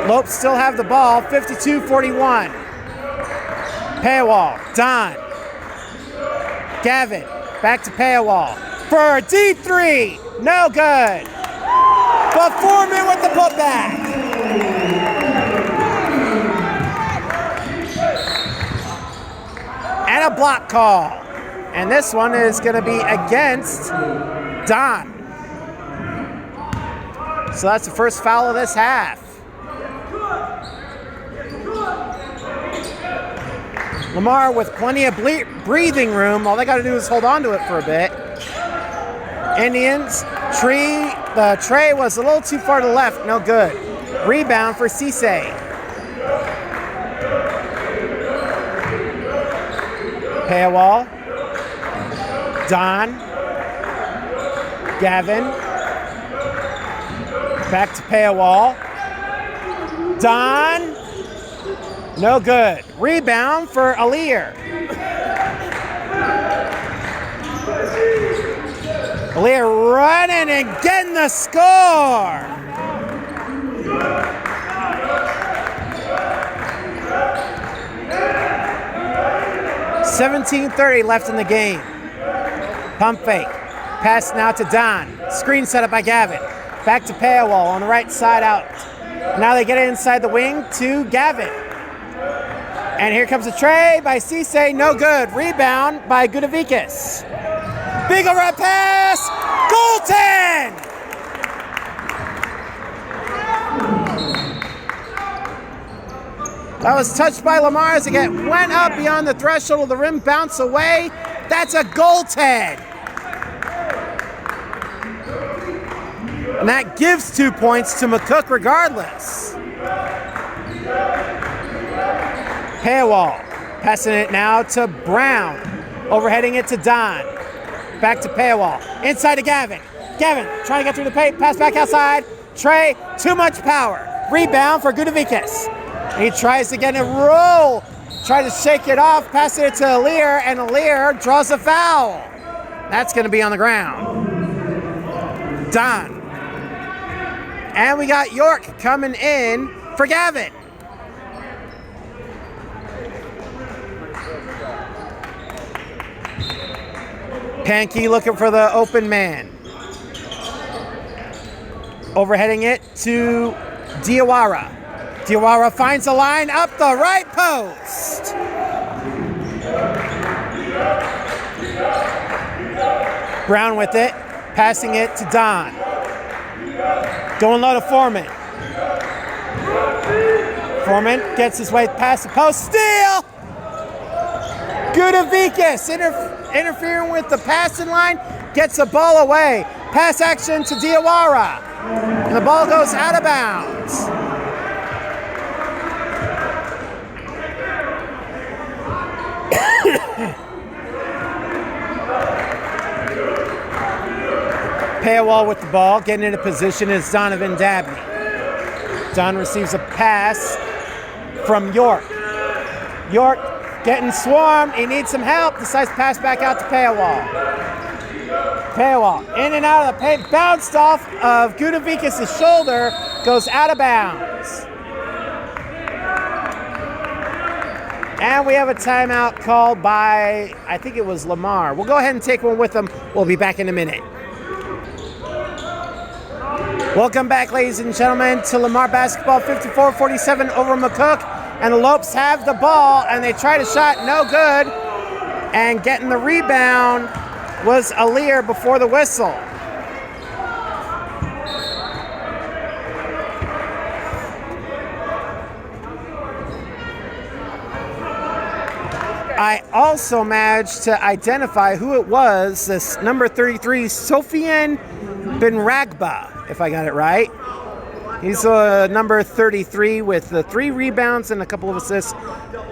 Lopes still have the ball, 52-41. Payawal, Don. Gavin, back to Payawal. For a deep three, no good. But Foreman with the putback. And a block call. And this one is going to be against Don. So that's the first foul of this half. Lamar with plenty of breathing room. All they got to do is hold on to it for a bit. Indians, the tray was a little too far to the left. No good. Rebound for Cisse. Payawal. Don. Gavin. Back to Payawal. Don. No good. Rebound for Alear. Alear running and getting the score. 17:30 left in the game. Pump fake. Pass now to Don. Screen set up by Gavin. Back to Paywall on the right side out. Now they get it inside the wing to Gavin. And here comes a tray by Cisse. No good. Rebound by Gudavikas. Big overhead pass. Goaltend! That was touched by Lamar as it went up beyond the threshold of the rim, bounce away. That's a goaltend. And that gives 2 points to McCook regardless. Paywall passing it now to Brown. Overheading it to Don. Back to Paywall. Inside to Gavin. Gavin trying to get through the paint. Pass back outside. Trey, too much power. Rebound for Gudavikas. He tries to get a roll. Tries to shake it off. Pass it to Alear, and Alear draws a foul. That's going to be on the ground. Don. And we got York coming in for Gavin. Pankey looking for the open man. Overheading it to Diawara. Diawara finds a line up the right post. Brown with it, passing it to Don. Going low to Foreman. Foreman gets his way past the post. Steal! Gudavikas interfering with the passing line, gets the ball away. Pass action to Diawara. And the ball goes out of bounds. Paywall with the ball, getting into position is Donovan Dabney. Don receives a pass from York. York getting swarmed, he needs some help, decides to pass back out to Paywall. Paywall in and out of the paint, bounced off of Gudavikas' shoulder, goes out of bounds. And we have a timeout called by, I think it was Lamar. We'll go ahead and take one with them. We'll be back in a minute. Welcome back, ladies and gentlemen, to Lamar basketball, 54-47 over McCook. And the Lopes have the ball, and they try to shot, no good. And getting the rebound was Alear before the whistle. I also managed to identify who it was, this number 33, Sofian Benragba, if I got it right. He's number 33 with 3 rebounds and a couple of assists.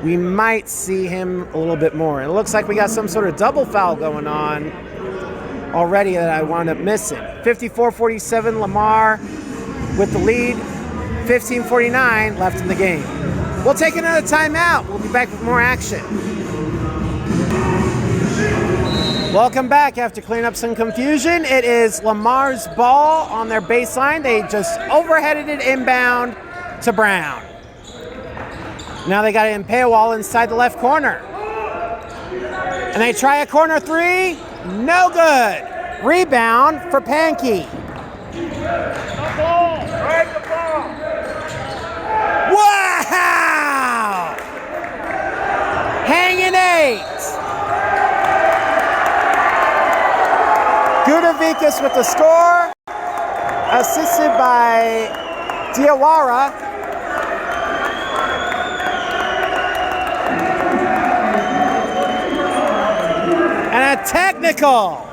We might see him a little bit more. It looks like we got some sort of double foul going on already that I wound up missing. 54-47, Lamar with the lead. 15:49 left in the game. We'll take another timeout. We'll be back with more action. Welcome back after clearing up some confusion. It is Lamar's ball on their baseline. They just overheaded it inbound to Brown. Now they got it in Paywall inside the left corner. And they try a corner three. No good. Rebound for Pankey.
Right the ball.
Wow! Hanging 8. Gudavikas with the score, assisted by Diawara. And a technical.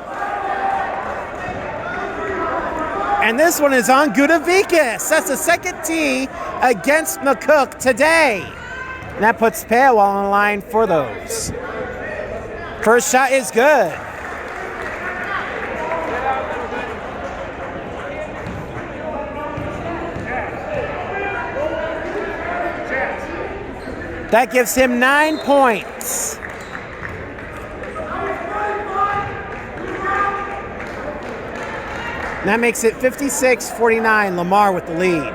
And this one is on Gudavikas. That's the second tee against McCook today. And that puts Paywall on the line for those. First shot is good. That gives him 9 points. And that makes it 56-49, Lamar with the lead.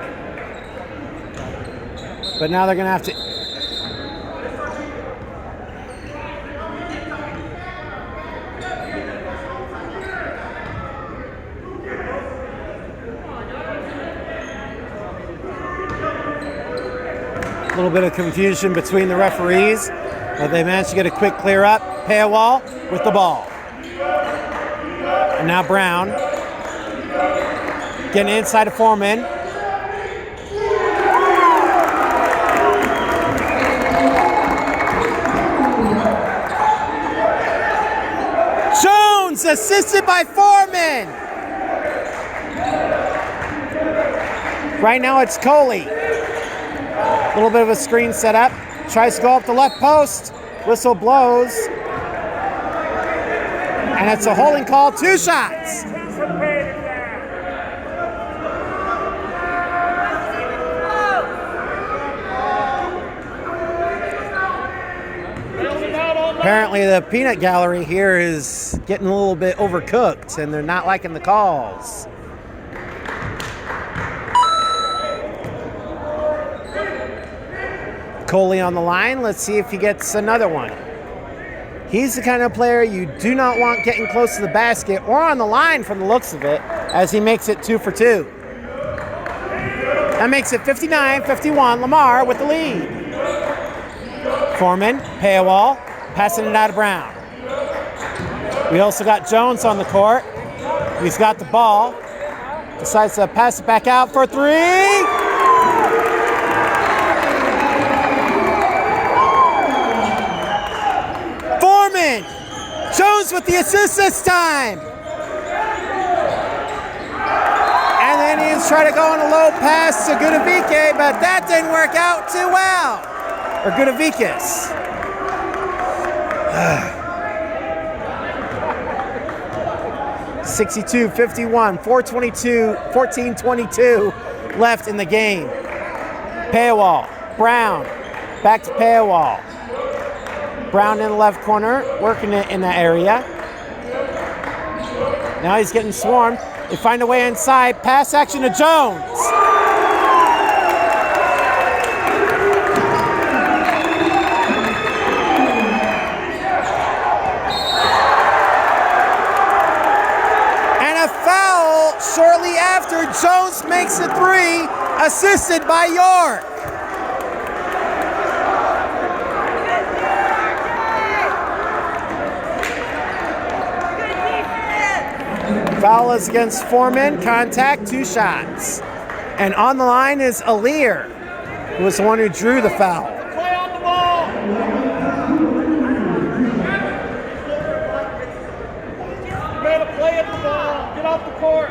But now they're going to have to... A little bit of confusion between the referees, but they managed to get a quick clear up. Paywall with the ball. And now Brown getting inside of Foreman. Jones assisted by Foreman. Right now it's Coley. A little bit of a screen set up. Tries to go up the left post. Whistle blows. And it's a holding call. 2 shots. Apparently the peanut gallery here is getting a little bit overcooked and they're not liking the calls. Coley on the line. Let's see if he gets another one. He's the kind of player you do not want getting close to the basket or on the line from the looks of it, as he makes it 2 for 2. That makes it 59-51, Lamar with the lead. Foreman, Paywall, passing it out of Brown. We also got Jones on the court. He's got the ball. Decides to pass it back out for 3. Jones with the assist this time. And then he's trying to go on a low pass to Gudovique, but that didn't work out too well. Or Gudoviques. 62-51, 14-22 left in the game. Paywall, Brown, back to Paywall. Brown in the left corner, working it in that area. Now he's getting swarmed. They find a way inside. Pass action to Jones. And a foul shortly after. Jones makes a 3, assisted by York. Foul is against Foreman. Contact, 2 shots. And on the line is Alir, who was the one who drew the foul.
Play on the ball. You gotta play at the ball. Get off the court.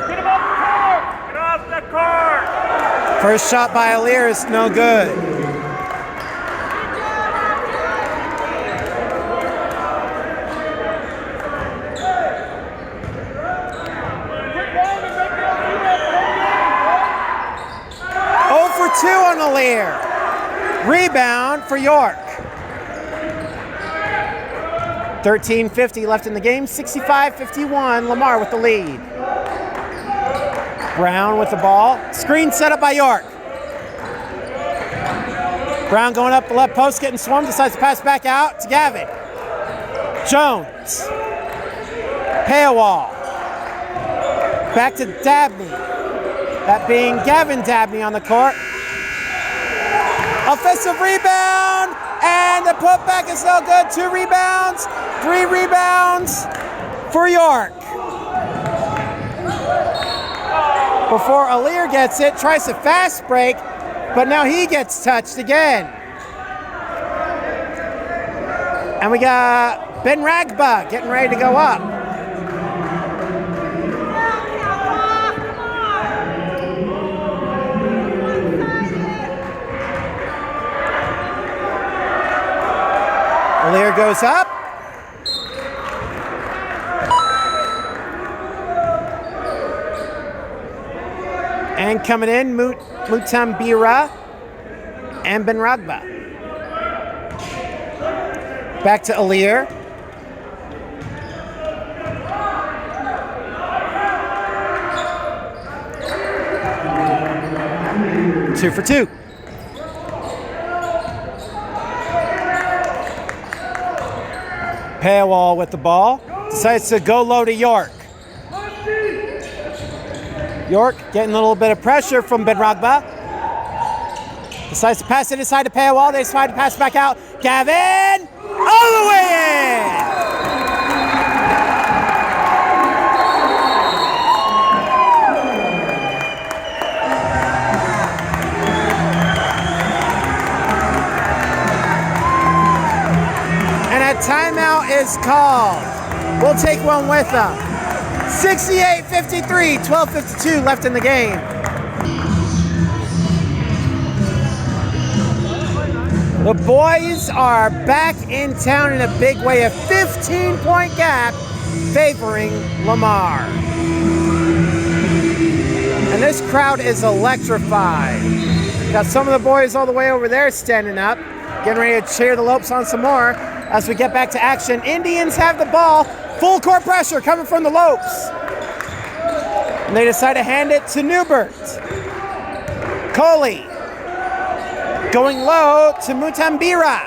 Get him off the court. Get off the court.
First shot by Alir is no good. On Alir. Rebound for York. 13:50 left in the game. 65-51. Lamar with the lead. Brown with the ball. Screen set up by York. Brown going up the left post, getting swarmed. Decides to pass back out to Gavin. Jones. Paywall. Back to Dabney. That being Gavin Dabney on the court. Offensive rebound, and the putback is no good. 2 rebounds, 3 rebounds for York. Before Alir gets it, tries to fast break, but now he gets touched again. And we got Ben Ragba getting ready to go up. Alir goes up. And coming in, Mutambira and Ben Ragba. Back to Alir. Two for two. Paywall with the ball. Decides to go low to York. York getting a little bit of pressure from Ben Ragba. Decides to pass it inside to Paywall. They decide to pass it back out. Gavin! All the way in! And a timeout is called. We'll take one with them. 68-53, 12:52 left in the game. The boys are back in town in a big way, a 15-point gap favoring Lamar. And this crowd is electrified. Got some of the boys all the way over there standing up, getting ready to cheer the Lopes on some more as we get back to action. Indians have the ball, full court pressure coming from the Lopes. And they decide to hand it to Newbert. Coley. Going low to Mutambira.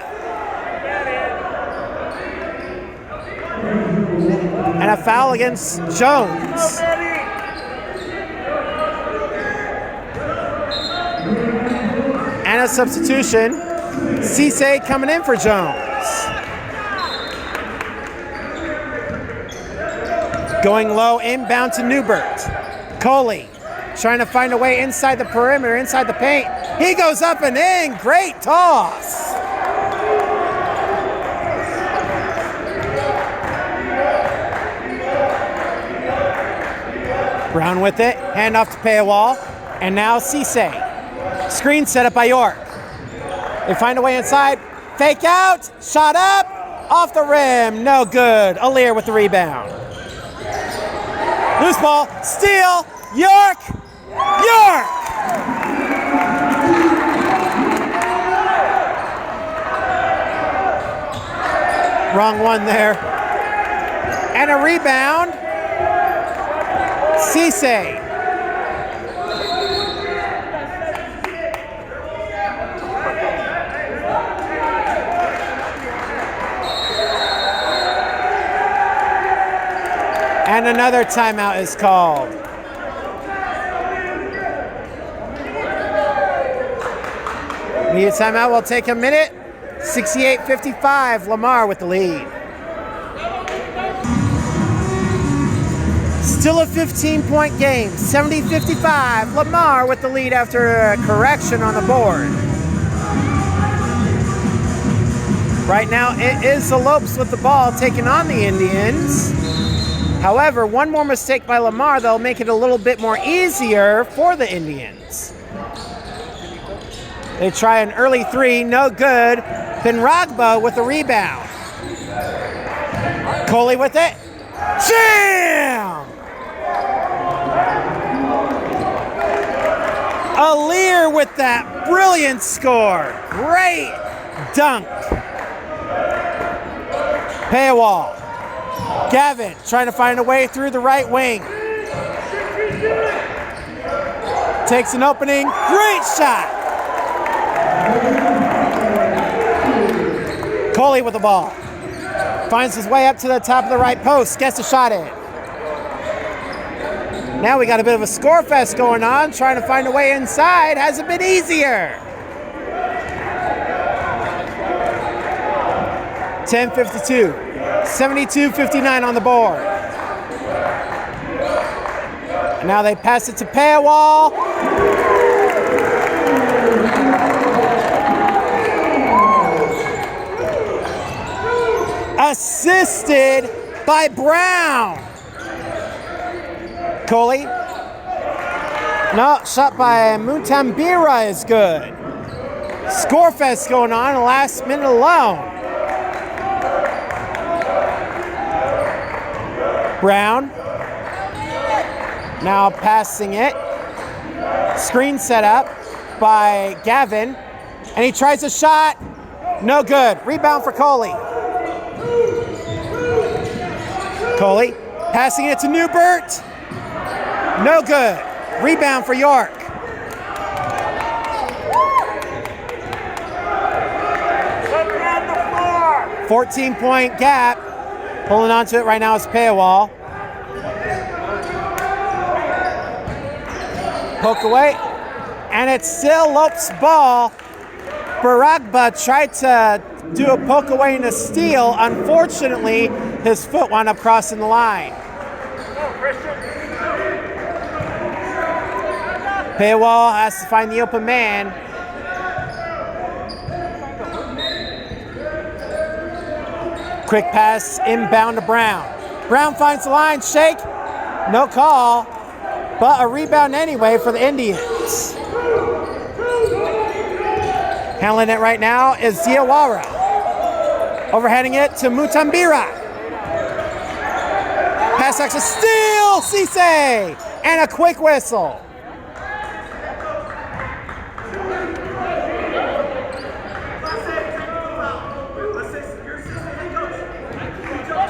And a foul against Jones. And a substitution. Cisse coming in for Jones. Going low, inbound to Newbert. Coley trying to find a way inside the perimeter, inside the paint. He goes up and in. Great toss. Brown with it. Hand off to Paywall. And now Cisse. Screen set up by York. They find a way inside. Fake out. Shot up. Off the rim. No good. Alir with the rebound. Loose ball. Steal. York. York. Wrong one there. And a rebound. Cisse. And another timeout is called. Media timeout will take a minute. 68-55, Lamar with the lead. Still a 15-point game, 70-55, Lamar with the lead after a correction on the board. Right now, it is the Lopes with the ball taking on the Indians. However, one more mistake by Lamar, they'll make it a little bit more easier for the Indians. They try an early three, no good. Benragba with the rebound. Coley with it. Jam! Alir with that brilliant score. Great dunk. Paywall. Gavin trying to find a way through the right wing. Takes an opening. Great shot. Coley with the ball. Finds his way up to the top of the right post. Gets a shot in. Now we got a bit of a score fest going on. Trying to find a way inside. Hasn't been easier. 10:52. 72-59 on the board. And now they pass it to Paywall. Assisted by Brown. Coley. No, shot by Mutambira is good. Score fest going on in the last minute alone. Brown. Now passing it. Screen set up by Gavin. And he tries a shot. No good. Rebound for Coley. Coley passing it to Newbert. No good. Rebound for York.
Look down the floor.
14-point gap. Holding on to it right now is Paywall. Poke away. And it's still Lope's ball. Baragba tried to do a poke away and a steal. Unfortunately, his foot wound up crossing the line. Paywall has to find the open man. Quick pass inbound to Brown. Brown finds the line, shake, no call, but a rebound anyway for the Indians. Handling it right now is Diawara. Overheading it to Mutambira. Pass action, steal, Cisse, and a quick whistle.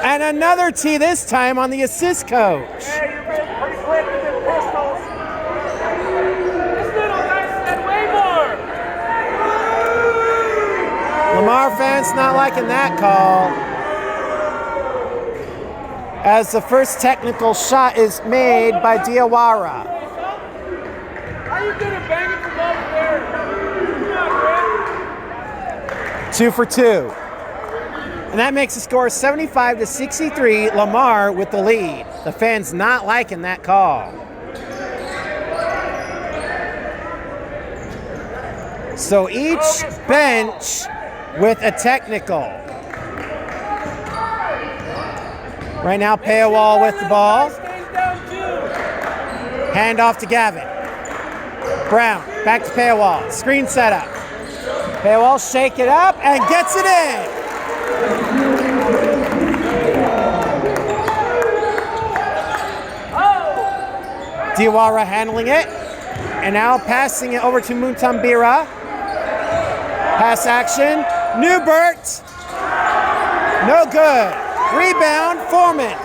And another tee this time on the assist coach.
Yeah, you're pretty quick with the pistols. This little guy said way more.
Lamar fans not liking that call, as the first technical shot is made by Diawara.
How you gonna bang it from over there? Come on, Rick.
2 for 2. And that makes the score 75-63, Lamar with the lead. The fans not liking that call. So each bench with a technical. Right now, Paywall with the ball. Hand off to Gavin. Brown, back to Paywall. Screen setup. Paywall shake it up and gets it in. Diawara handling it, and now passing it over to Mutambira. Pass action, Newbert, no good. Rebound, Foreman.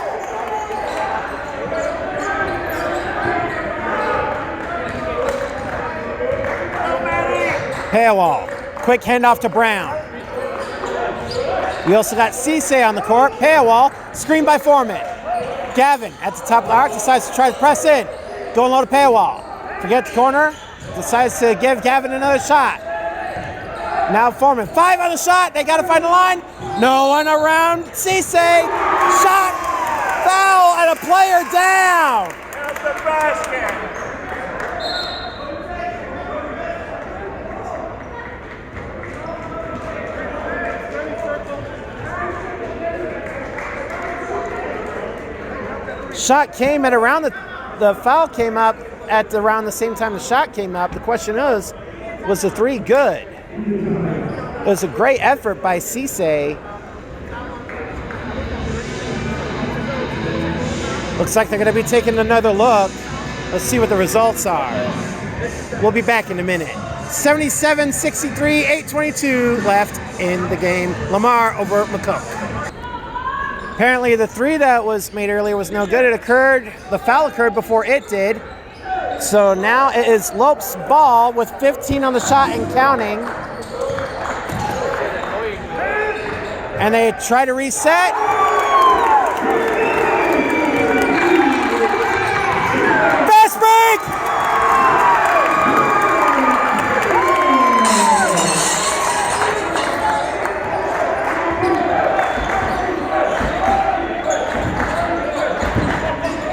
Paywall, quick handoff to Brown. We also got Cisse on the court. Paywall, screen by Foreman. Gavin at the top of the arc decides to try to press in. Going low to Paywall. Forget the corner. Decides to give Gavin another shot. Now Foreman, 5 on the shot. They got to find the line. No one around Cisse. Shot, foul, and a player down.
That's the basket.
Shot came at around the foul came up at around the same time the shot came up. The question is, was the three good? It was a great effort by Cisse. Looks like they're going to be taking another look. Let's see what the results are. We'll be back in a minute. 77-63, 8:22 left in the game. Lamar over McCook. Apparently the three that was made earlier was no good. The foul occurred before it did. So now it is Lope's ball with 15 on the shot and counting. And they try to reset. Fast break!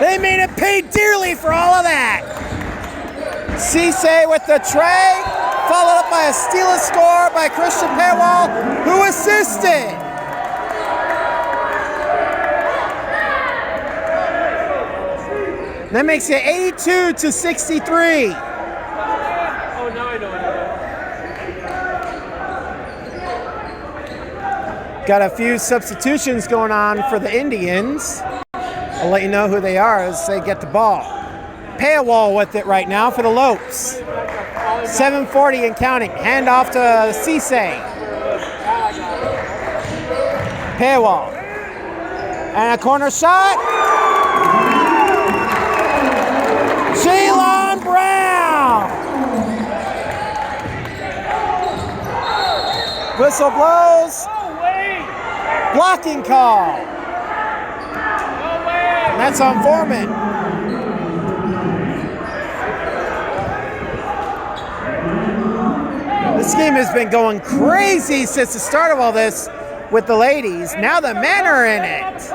They made it pay dearly for all of that. Cisse with the tray, followed up by a steal score by Christian Paywall, who assisted. That makes it 82-63.
Oh, now I know it.
Got a few substitutions going on for the Indians. I'll let you know who they are as they get the ball. Paywall with it right now for the Lopes. 7:40 and counting. Hand off to Cisse. Paywall. And a corner shot. Jalen Brown. Whistle blows. Blocking call. And that's on Foreman. This game has been going crazy since the start of all this with the ladies. Now the men are in it.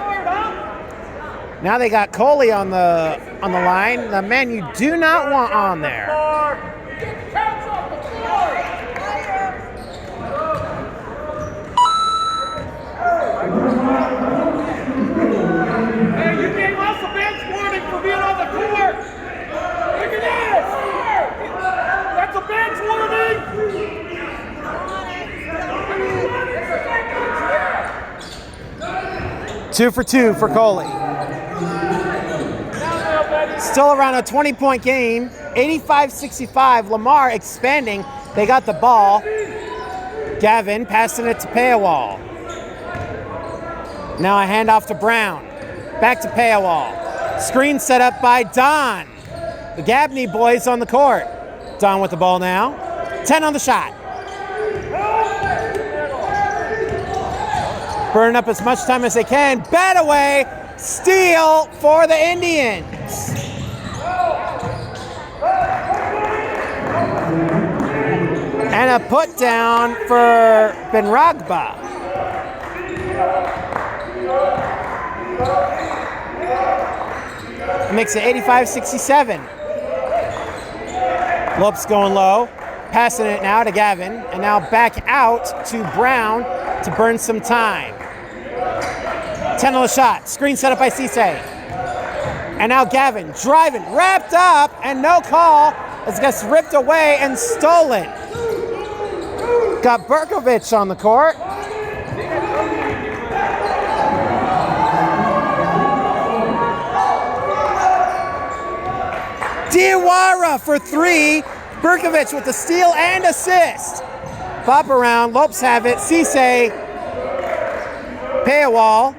Now they got Coley on the line. The men you do not want on there.
Hey, you gave us a bench warning for being on the court. Look at this. That's a bench warning.
2 for 2 for Coley. Still around a 20-point game. 85-65. Lamar expanding. They got the ball. Gavin passing it to Payawal. Now a handoff to Brown. Back to Payawal. Screen set up by Don. The Gabney boys on the court. Don with the ball now. 10 on the shot. Burn up as much time as they can. Bat away. Steal for the Indians. And a put down for Benragba. Makes it 85-67. Lopes going low. Passing it now to Gavin. And now back out to Brown to burn some time. 10 on the shot. Screen set up by Cisse. And now Gavin driving. Wrapped up and no call. As it gets ripped away and stolen. Got Berkovich on the court. Diawara for 3. Berkovich with the steal and assist. Pop around. Lopes have it. Cisse. Payawal.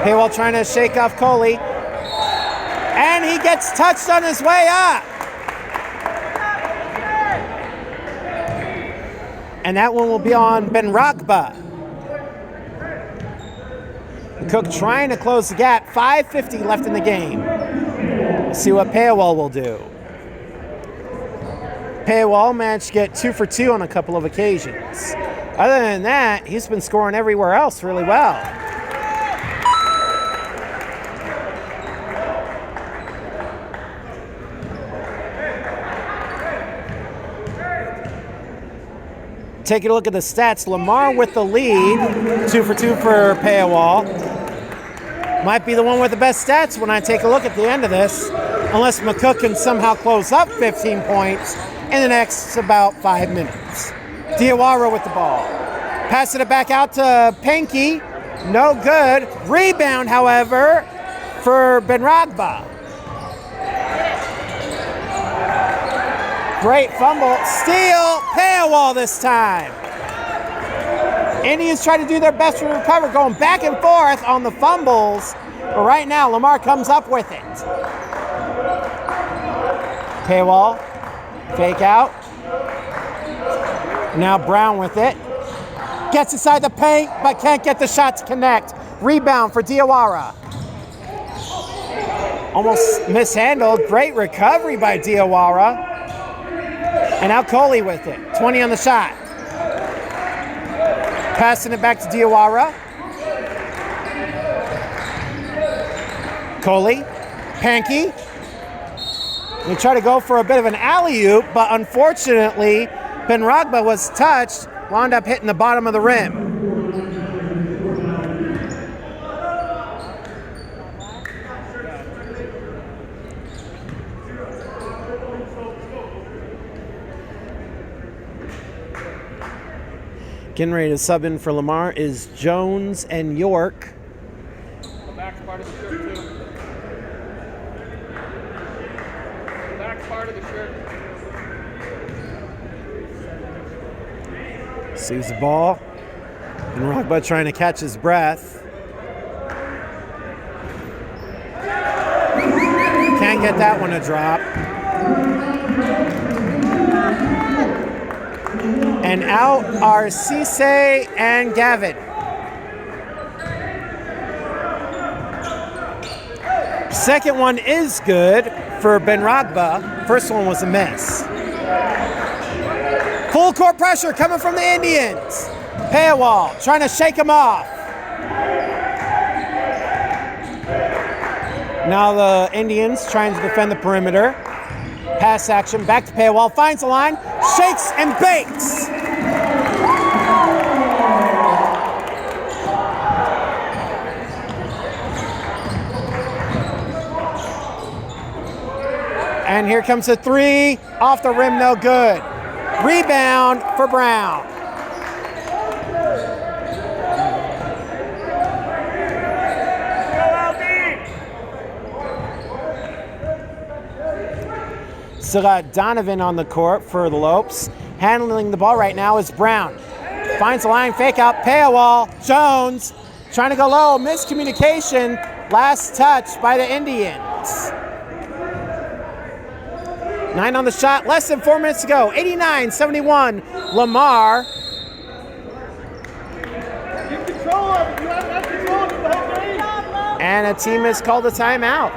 Payawal trying to shake off Coley. And he gets touched on his way up. And that one will be on Benragba. Cook trying to close the gap. 5:50 left in the game. See what Payawal will do. Payawal managed to get 2 for 2 on a couple of occasions. Other than that, he's been scoring everywhere else really well. Taking a look at the stats, Lamar with the lead, 2 for 2 for Payawal. Might be the one with the best stats when I take a look at the end of this, unless McCook can somehow close up 15 points in the next about 5 minutes. Diawara with the ball. Passing it back out to Panky. No good. Rebound, however, for Benragba. Great fumble. Steal. Payawal this time. Indians try to do their best to recover, going back and forth on the fumbles. But right now, Lamar comes up with it. Payawal. Fake out. Now Brown with it. Gets inside the paint, but can't get the shot to connect. Rebound for Diawara. Almost mishandled. Great recovery by Diawara. And now Coley with it. 20 on the shot. Passing it back to Diawara. Coley. Panky. They try to go for a bit of an alley-oop, but unfortunately, Benragba was touched, wound up hitting the bottom of the rim. Getting ready to sub in for Lamar is Jones and York.
The back's part of the shirt, too. The back's part of the shirt.
Sees the ball. And Rogba trying to catch his breath. Can't get that one to drop. And out are Cisse and Gavin. Second one is good for Ben Rogba. First one was a miss. Full court pressure coming from the Indians. Paywall trying to shake him off. Now the Indians trying to defend the perimeter. Pass action, back to Paywall, finds the line, shakes and bakes. And here comes a three, off the rim, no good. Rebound for Brown. Still got Donovan on the court for the Lopes. Handling the ball right now is Brown. Finds the line, fake out, Paywall. Jones trying to go low, miscommunication. Last touch by the Indians. 9 on the shot, less than 4 minutes to go. 89-71, Lamar.
Get control of it. You have control of the whole game.
And a team has called a timeout.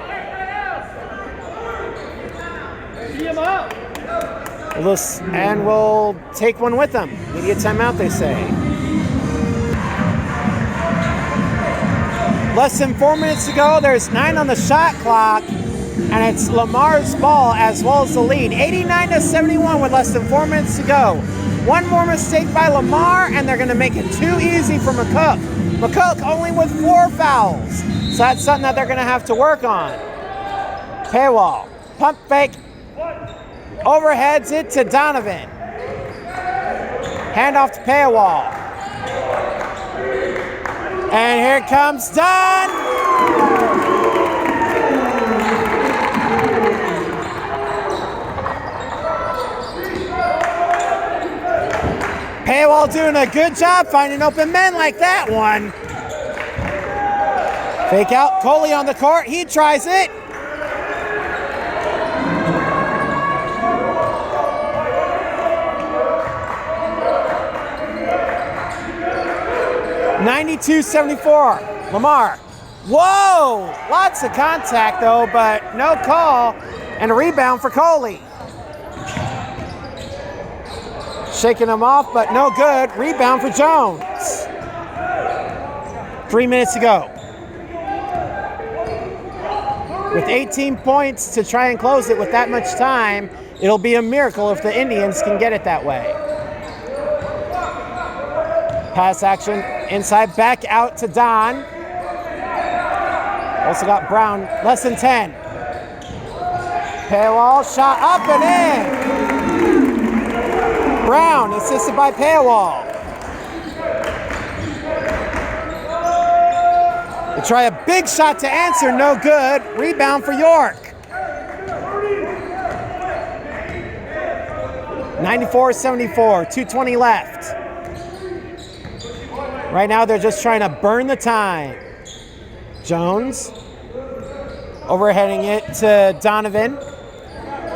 See him out.
And we'll take one with them. Media timeout, they say. Less than 4 minutes to go. There's 9 on the shot clock. And it's Lamar's ball as well as the lead. 89-71 with less than 4 minutes to go. One more mistake by Lamar, and they're going to make it too easy for McCook. McCook only with 4 fouls. So that's something that they're going to have to work on. Paywall, pump fake, overheads it to Donovan. Hand off to Paywall. And here comes Don. Paywall doing a good job finding open men like that one. Fake out, Coley on the court, he tries it. (92-74) Lamar. Whoa! Lots of contact though, but no call. And a rebound for Coley. Shaking him off, but no good. Rebound for Jones. 3 minutes to go. With 18 points to try and close it with that much time, it'll be a miracle if the Indians can get it that way. Pass action inside, back out to Don. Also got Brown, less than 10. Paywall, shot up and in. Brown, assisted by Paywall. They try a big shot to answer, no good. Rebound for York. 94-74, 2:20 left. Right now they're just trying to burn the time. Jones, overheading it to Donovan.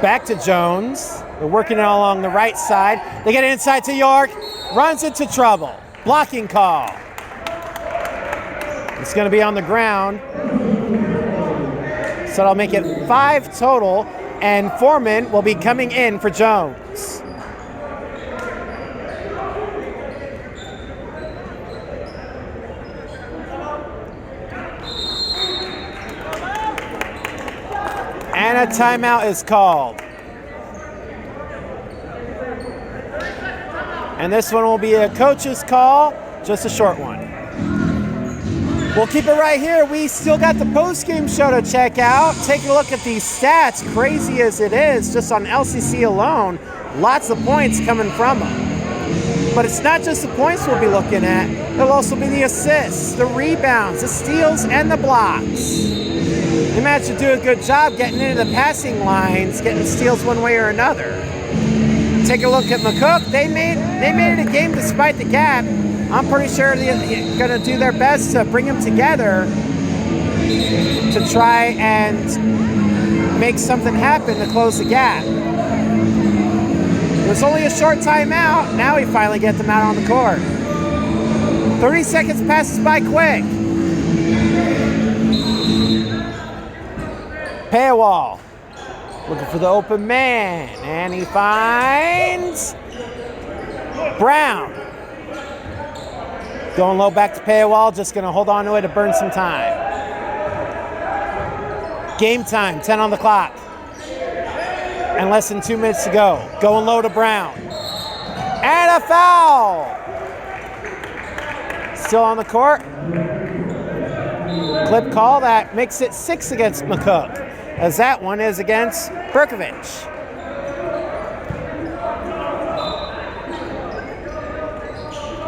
Back to Jones. They're working it all along the right side. They get it inside to York. Runs into trouble. Blocking call. It's going to be on the ground. So that'll make it 5 total. And Foreman will be coming in for Jones. And a timeout is called. And this one will be a coach's call, just a short one. We'll keep it right here. We still got the post-game show to check out. Take a look at these stats, crazy as it is, just on LCC alone. Lots of points coming from them. But it's not just the points we'll be looking at. There'll also be the assists, the rebounds, the steals, and the blocks. The Mets should do a good job getting into the passing lines, getting steals one way or another. Take a look at McCook. They made it a game despite the gap. I'm pretty sure they're going to do their best to bring them together to try and make something happen to close the gap. It was only a short timeout. Now we finally get them out on the court. 30 seconds passes by quick. Paywall looking for the open man, and he finds Brown. Going low back to Paywall, just going to hold on to it to burn some time. Game time, 10 on the clock. And less than 2 minutes to go. Going low to Brown. And a foul! Still on the court. Clip call that makes it 6 against McCook, as that one is against Berkovich.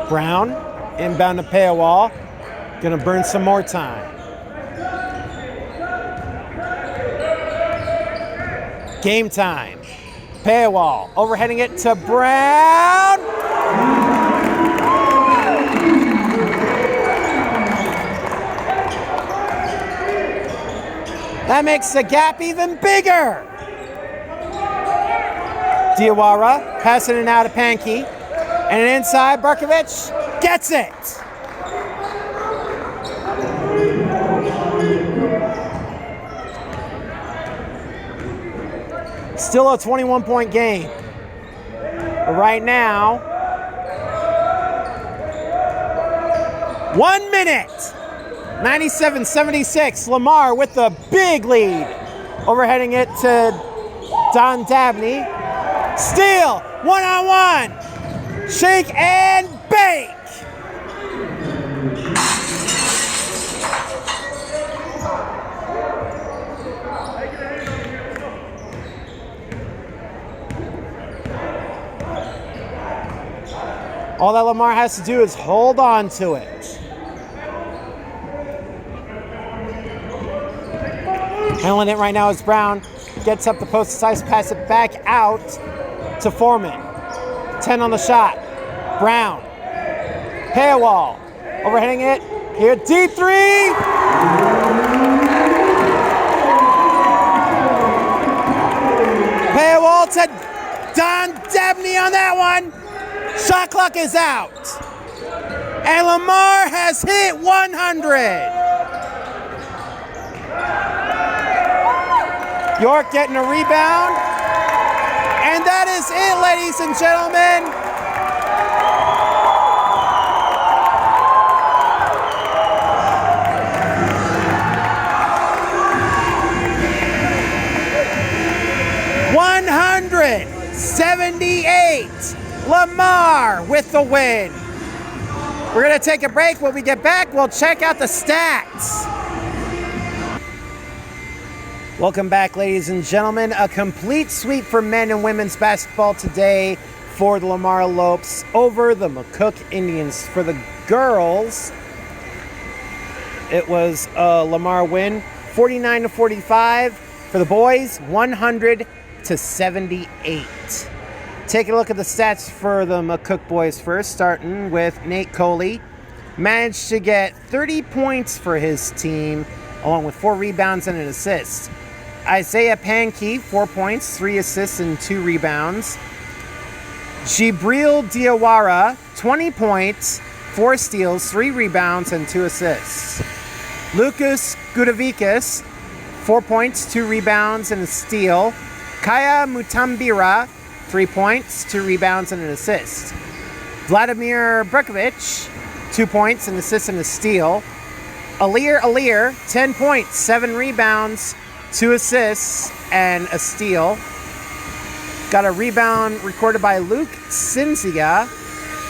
Brown, inbound to Paywall. Gonna burn some more time. Game time. Paywall, overheading it to Brown. That makes the gap even bigger. Diawara passing it out to Pankey. And inside, Berkovich gets it. Still a 21-point game. But right now, 1 minute. 97-76. Lamar with the big lead. Overheading it to Don Dabney. Steal. One-on-one. Shake and bake. All that Lamar has to do is hold on to it. Handling it right now is Brown. Gets up the post, decides to pass it back out to Foreman. 10 on the shot. Brown. Paywall. Overheading it. Here, deep three. Paywall to Don Dabney on that one. Shot clock is out. And Lamar has hit 100. York getting a rebound. And that is it, ladies and gentlemen. $178. Lamar with the win. We're going to take a break. When we get back, we'll check out the stats. Welcome back, ladies and gentlemen. A complete sweep for men and women's basketball today for the Lamar Lopes over the McCook Indians. For the girls, it was a Lamar win, 49-45. For the boys, 100-78. Taking a look at the stats for the McCook boys first, starting with Nate Coley. Managed to get 30 points for his team, along with 4 rebounds and an assist. Isaiah Pankey, 4 points, 3 assists, and 2 rebounds. Jibril Diawara, 20 points, 4 steals, 3 rebounds, and 2 assists. Lucas Gudavikas, 4 points, 2 rebounds, and a steal. Kaya Mutambira, 3 points, 2 rebounds, and an assist. Vladimir Berkovich, 2 points, an assist, and a steal. Alir, 10 points, 7 rebounds, 2 assists, and a steal. Got a rebound recorded by Luke Cinzia.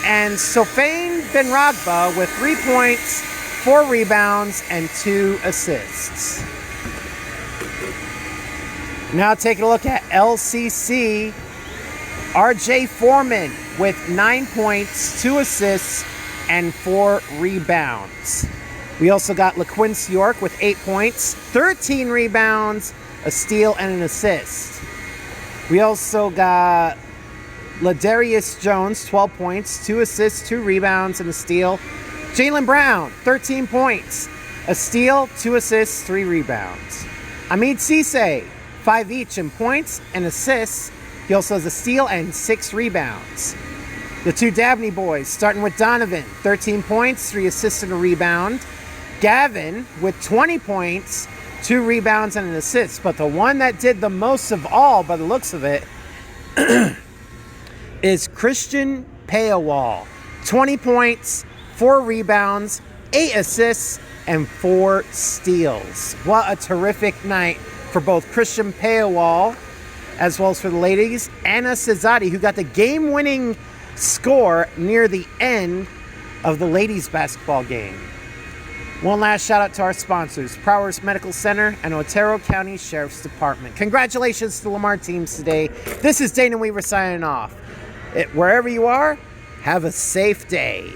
And Sofain Benragba with 3 points, 4 rebounds, and 2 assists. Now taking a look at LCC. RJ Foreman with 9 points, 2 assists, and 4 rebounds. We also got LaQuince York with 8 points, 13 rebounds, a steal, and an assist. We also got Ladarius Jones, 12 points, 2 assists, 2 rebounds, and a steal. Jaylen Brown, 13 points, a steal, 2 assists, 3 rebounds. Amit Cisse, 5 each in points and assists. He also has a steal and 6 rebounds. The two Dabney boys, starting with Donovan, 13 points, 3 assists and a rebound. Gavin with 20 points, 2 rebounds and an assist. But the one that did the most of all, by the looks of it, is Christian Payawal. 20 points, 4 rebounds, 8 assists, and 4 steals. What a terrific night for both Christian Payawal as well as for the ladies. Anna Cesati, who got the game-winning score near the end of the ladies' basketball game. One last shout out to our sponsors, Prowers Medical Center and Otero County Sheriff's Department. Congratulations to the Lamar teams today. This is Dana Weaver signing off. Wherever you are, have a safe day.